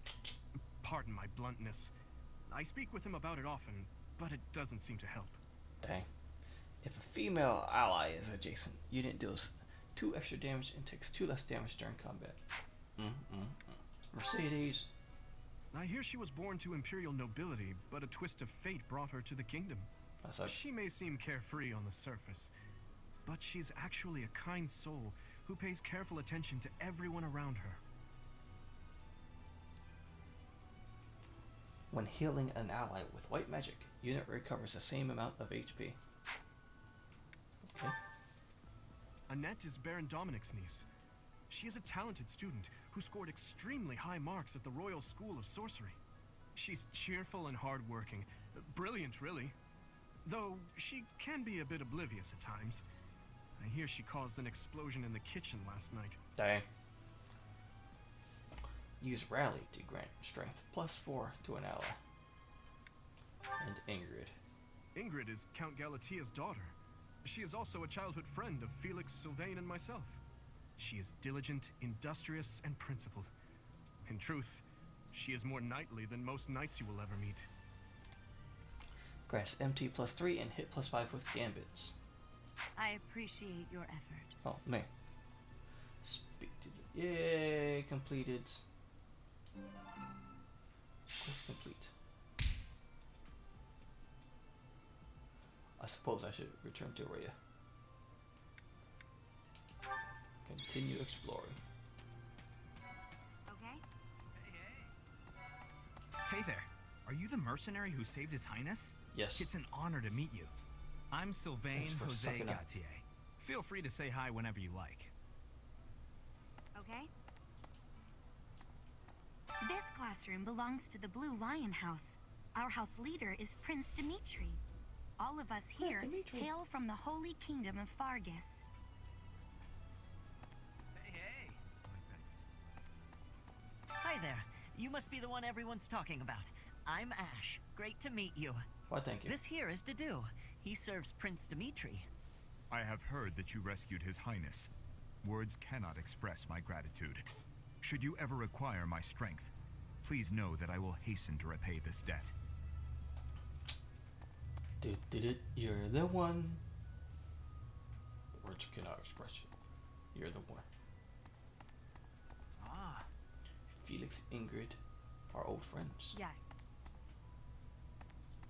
Pardon my bluntness. I speak with him about it often, but it doesn't seem to help. Dang. If a female ally is adjacent, unit deals 2 extra damage and takes 2 less damage during combat. Mercedes. I hear she was born to imperial nobility, but a twist of fate brought her to the kingdom. She may seem carefree on the surface, but she's actually a kind soul who pays careful attention to everyone around her. When healing an ally with white magic, unit recovers the same amount of HP. Okay. Annette is Baron Dominic's niece. She is a talented student who scored extremely high marks at the Royal School of Sorcery. She's cheerful and hardworking. Brilliant, really. Though she can be a bit oblivious at times. I hear she caused an explosion in the kitchen last night. Dang. Use Rally to grant strength +4 to an ally. And Ingrid. Ingrid is Count Galatia's daughter. She is also a childhood friend of Felix, Sylvain, and myself. She is diligent, industrious, and principled. In truth, she is more knightly than most knights you will ever meet. Grants MT +3 and hit +5 with gambits. I appreciate your effort. Oh, man. Speak to the... Yay! Completed. Quest complete. I suppose I should return to Rhea. Continue exploring. Okay. Hey there. Are you the mercenary who saved His Highness? Yes. It's an honor to meet you. I'm Sylvain Thanks for Jose sucking up. Gautier. Feel free to say hi whenever you like. Okay. This classroom belongs to the Blue Lion House. Our house leader is Prince Dimitri. All of us here hail from the Holy Kingdom of Fargus. Hey. Hi there. You must be the one everyone's talking about. I'm Ash. Great to meet you. Why, thank you. This here is Dedu. He serves Prince Dimitri. I have heard that you rescued His Highness. Words cannot express my gratitude. Should you ever require my strength, please know that I will hasten to repay this debt. You're the one. Words cannot express it. You're the one. Ah. Felix, Ingrid are old friends. Yes.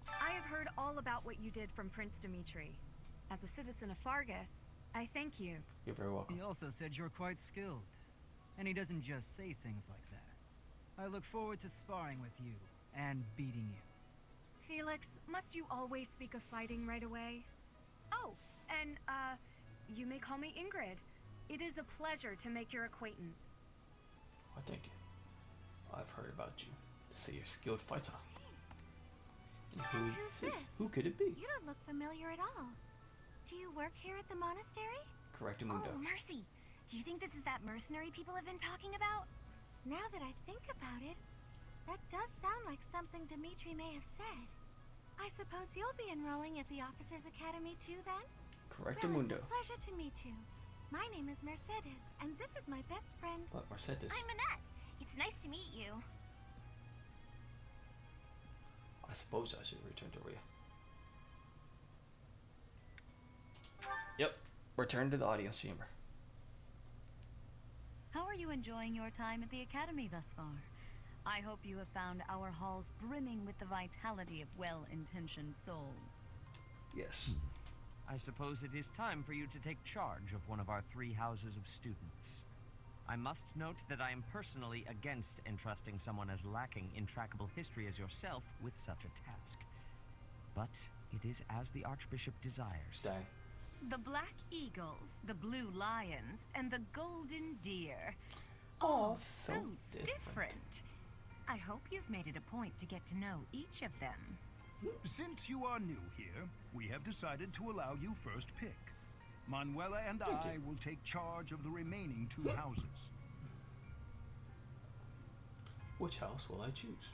I have heard all about what you did from Prince Dimitri. As a citizen of Fargus, I thank you. You're very welcome. He also said you're quite skilled. And he doesn't just say things like that. I look forward to sparring with you and beating you. Felix, must you always speak of fighting right away? Oh, and, you may call me Ingrid. It is a pleasure to make your acquaintance. Why, thank you. I've heard about you. To say you're a skilled fighter. And Who's this? Who could it be? You don't look familiar at all. Do you work here at the monastery? Correct, Mundo. Oh, mercy. Do you think this is that mercenary people have been talking about? Now that I think about it, that does sound like something Dimitri may have said. I suppose you'll be enrolling at the Officers Academy too, then? Correct, Well, Mundo. it's a pleasure to meet you. My name is Mercedes, and this is my best friend. What, Mercedes? I'm Annette. It's nice to meet you. I suppose I should return to Rhea. Yep. Return to the audience chamber. How are you enjoying your time at the Academy thus far? I hope you have found our halls brimming with the vitality of well-intentioned souls. Yes. I suppose it is time for you to take charge of one of our 3 houses of students. I must note that I am personally against entrusting someone as lacking in trackable history as yourself with such a task. But it is as the Archbishop desires. Dang. The Black Eagles, the Blue Lions, and the Golden Deer. Oh, so different. I hope you've made it a point to get to know each of them. Since you are new here, we have decided to allow you first pick. Manuela and I will take charge of the remaining 2 houses. Which house will I choose?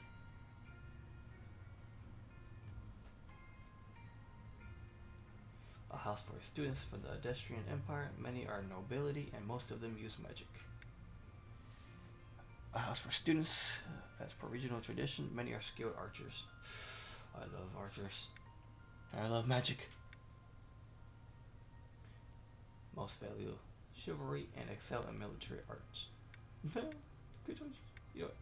A house for students from the Adestrian Empire. Many are nobility and most of them use magic. A house for students. As per regional tradition, many are skilled archers. I love archers. And I love magic. Most value chivalry and excel in military arts. Good choice. You know what?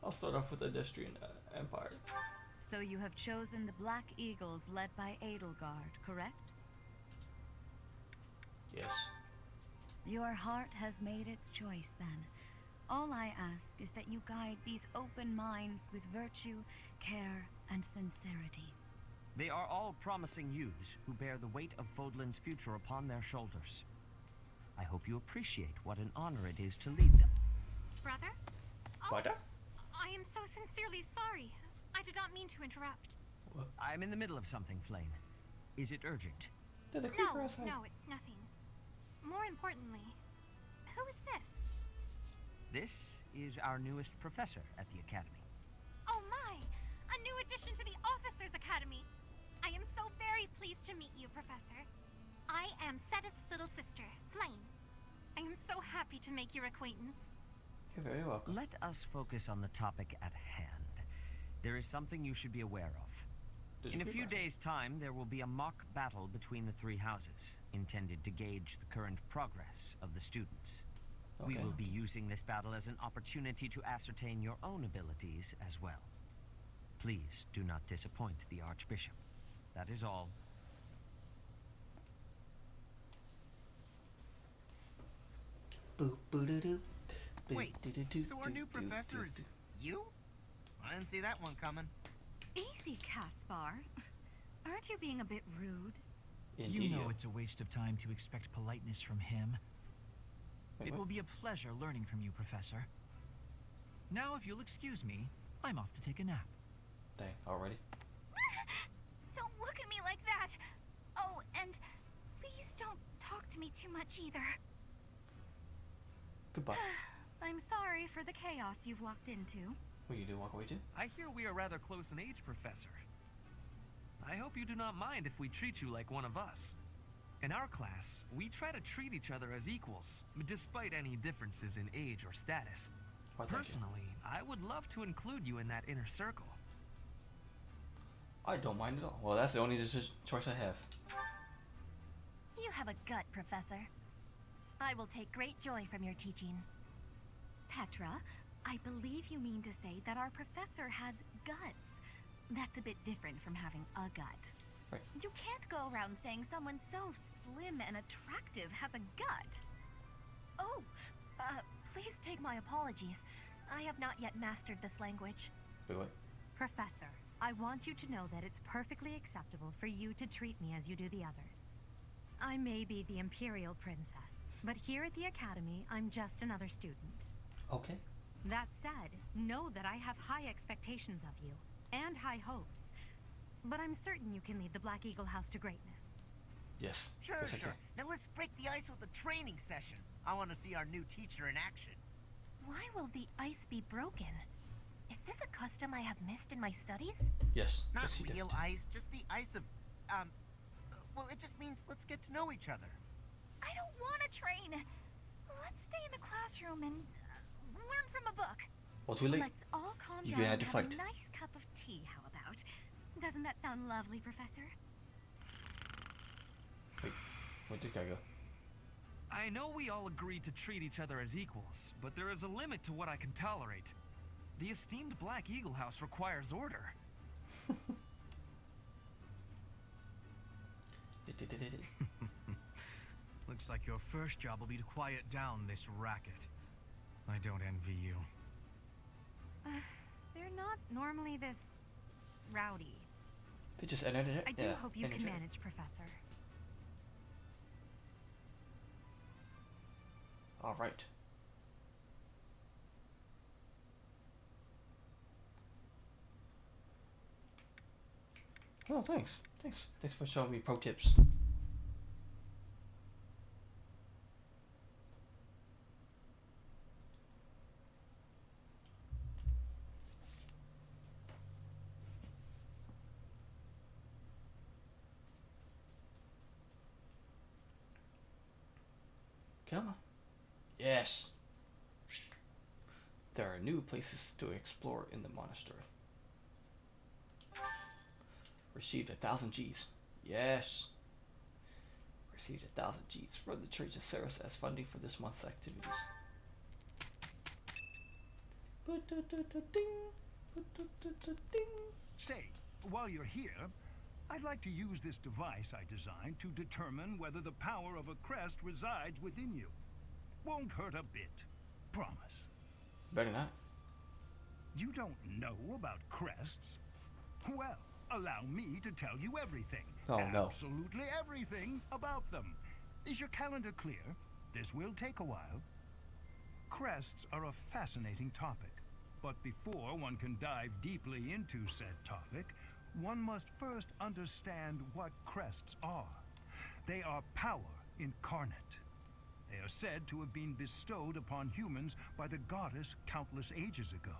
I'll start off with the Adestrian Empire. So you have chosen the Black Eagles led by Edelgard, correct? Yes. Your heart has made its choice then. All I ask is that you guide these open minds with virtue, care, and sincerity. They are all promising youths who bear the weight of Fodlan's future upon their shoulders. I hope you appreciate what an honor it is to lead them. Brother? Brother? I am so sincerely sorry. I did not mean to interrupt. I'm in the middle of something, Flame. Is it urgent? No, it's nothing. more importantly, who is this? This is our newest professor at the Academy. Oh my! A new addition to the Officers Academy! I am so very pleased to meet you, Professor. I am Sedith's little sister, Flame. I am so happy to make your acquaintance. You're very welcome. Let us focus on the topic at hand. There is something you should be aware of. In a few days' time, there will be a mock battle between the three houses, intended to gauge the current progress of the students. We will be using this battle as an opportunity to ascertain your own abilities as well. Please do not disappoint the Archbishop. That is all. Wait, so our new professor is you? I didn't see that one coming. Easy, Caspar. Aren't you being a bit rude? You know it's a waste of time to expect politeness from him. It will be a pleasure learning from you, Professor. Now, if you'll excuse me, I'm off to take a nap. Dang, already? Don't look at me like that! Oh, and please don't talk to me too much either. Goodbye. I'm sorry for the chaos you've walked into. Will you do walk away too? I hear we are rather close in age, Professor. I hope you do not mind if we treat you like one of us. In our class, we try to treat each other as equals, despite any differences in age or status. Personally, I would love to include you in that inner circle. I don't mind at all. Well, that's the only choice I have. You have a gut, Professor. I will take great joy from your teachings. Petra, I believe you mean to say that our professor has guts. That's a bit different from having a gut. Right. You can't go around saying someone so slim and attractive has a gut. Oh, please take my apologies. I have not yet mastered this language. Wait, what? Professor, I want you to know that it's perfectly acceptable for you to treat me as you do the others. I may be the Imperial Princess, but here at the Academy, I'm just another student. Okay. That said, know that I have high expectations of you, and high hopes. But I'm certain you can lead the Black Eagle House to greatness. Yes. Sure, yes, sure. Now let's break the ice with a training session. I want to see our new teacher in action. Why will the ice be broken? Is this a custom I have missed in my studies? Yes. Not yes, real ice, just the ice of, well, it just means let's get to know each other. I don't want to train. Let's stay in the classroom and learn from a book. Well, too late. Let's all calm You're down gonna have and to have fight. a nice cup of tea, how about? Doesn't that sound lovely, Professor? Wait, where'd this guy go? I know we all agree to treat each other as equals, but there is a limit to what I can tolerate. The esteemed Black Eagle House requires order. Looks like your first job will be to quiet down this racket. I don't envy you. They're not normally this rowdy. They just ended it. I do hope you can manage, Professor. All right. Oh, thanks. Thanks for showing me pro tips. Come on. Yes. There are new places to explore in the monastery. Received 1,000 Gs. Yes. Received 1,000 Gs from the Church of Ceres as funding for this month's activities. Say, while you're here, I'd like to use this device I designed to determine whether the power of a crest resides within you. Won't hurt a bit. Promise. Better not. You don't know about crests? Well, allow me to tell you everything. Oh, no. Absolutely everything about them. Is your calendar clear? This will take a while. Crests are a fascinating topic. But before one can dive deeply into said topic, one must first understand what crests are. They are power incarnate. They are said to have been bestowed upon humans by the goddess countless ages ago.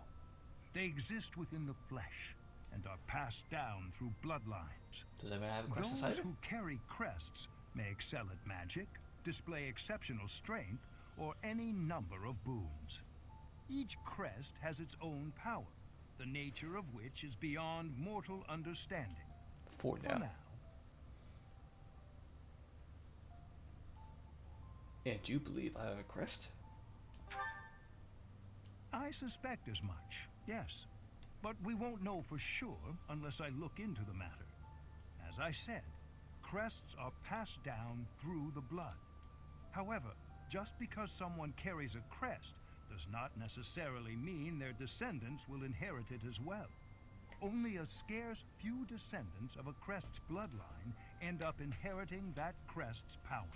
They exist within the flesh and are passed down through bloodlines. Does anyone have a crest inside Those it? who carry crests may excel at magic, display exceptional strength, or any number of boons. Each crest has its own power, the nature of which is beyond mortal understanding. For now. And do you believe I have a crest? I suspect as much, yes. But we won't know for sure unless I look into the matter. As I said, crests are passed down through the blood. However, just because someone carries a crest does not necessarily mean their descendants will inherit it as well. Only a scarce few descendants of a crest's bloodline end up inheriting that crest's power.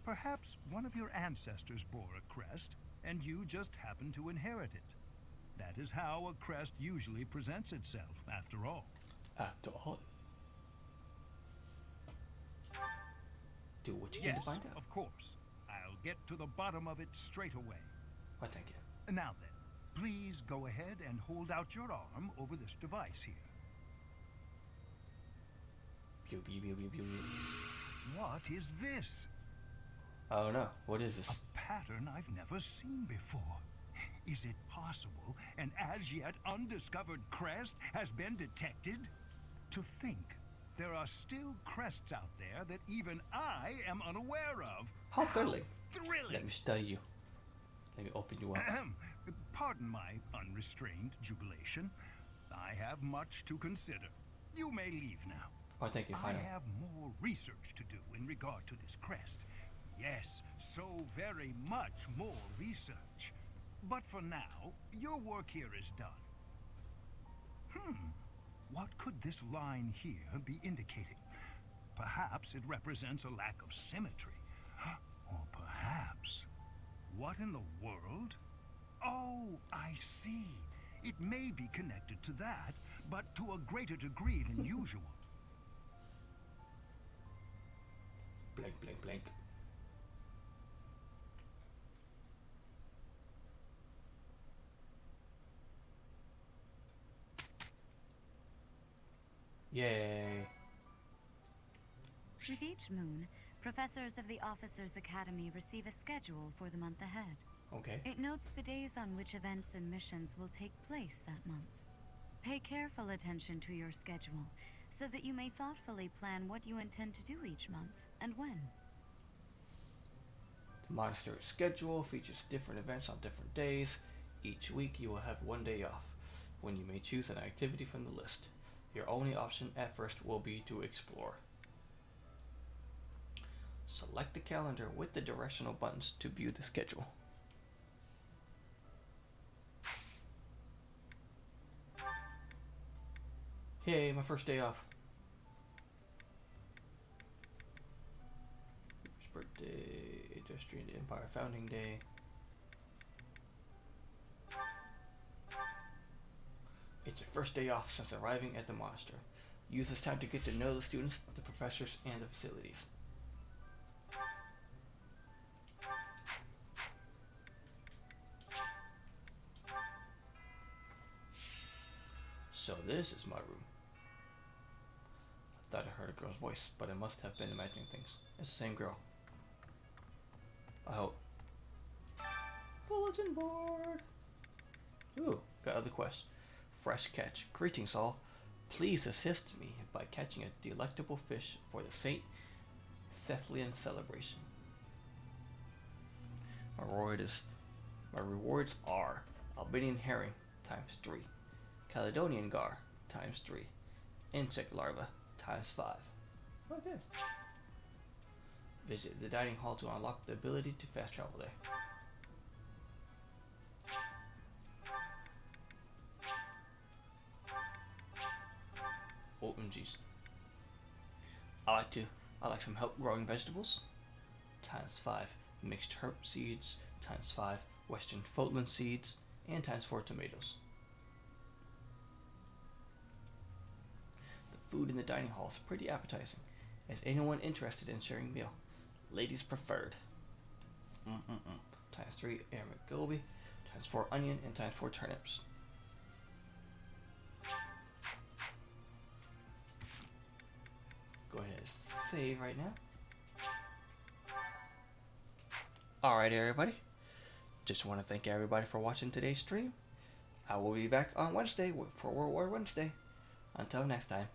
Perhaps one of your ancestors bore a crest, and you just happen to inherit it. That is how a crest usually presents itself, after all. After all? Do what you yes, need to find out. Of course. I'll get to the bottom of it straight away. Why, thank you. Now then, please go ahead and hold out your arm over this device here. Pew, pew, pew, pew, pew. What is this? I don't know. What is this? A pattern I've never seen before. Is it possible an as yet undiscovered crest has been detected? To think there are still crests out there that even I am unaware of. How thrilling. Thrilling. Let me study you. Let me open you up. Pardon my unrestrained jubilation. I have much to consider. You may leave now. Oh, thank you. Fine. I have more research to do in regard to this crest. Yes, so very much more research. But for now, your work here is done. What could this line here be indicating? Perhaps it represents a lack of symmetry. Or perhaps... What in the world? Oh, I see. It may be connected to that, but to a greater degree than usual. Blank, blank, blank. Yay. With each moon, professors of the Officers' Academy receive a schedule for the month ahead. Okay. It notes the days on which events and missions will take place that month. Pay careful attention to your schedule, so that you may thoughtfully plan what you intend to do each month and when. The monastery schedule features different events on different days. Each week you will have one day off, when you may choose an activity from the list. Your only option at first will be to explore. Select the calendar with the directional buttons to view the schedule. Yay, my first day off. Birthday, Industry and Empire Founding Day. It's your first day off since arriving at the monastery. Use this time to get to know the students, the professors, and the facilities. So this is my room. I thought I heard a girl's voice, but I must have been imagining things. It's the same girl. I hope. Bulletin board! Ooh, got other quests. Fresh catch. Greetings all. Please assist me by catching a delectable fish for the Saint Cethlean celebration. My rewards are Albanian herring times 3, Caledonian gar times 3, insect larva times 5. Okay. Visit the dining hall to unlock the ability to fast travel there. OMGs. I like some help growing vegetables. Times 5 mixed herb seeds, times 5 Western Foatland seeds, and times 4 tomatoes. The food in the dining hall is pretty appetizing. Is anyone interested in sharing a meal? Ladies preferred. Times 3 Gobi. Times 4 onion. And times 4 turnips. Go ahead and save right now. Alright everybody. Just want to thank everybody for watching today's stream. I will be back on Wednesday for World War Wednesday. Until next time.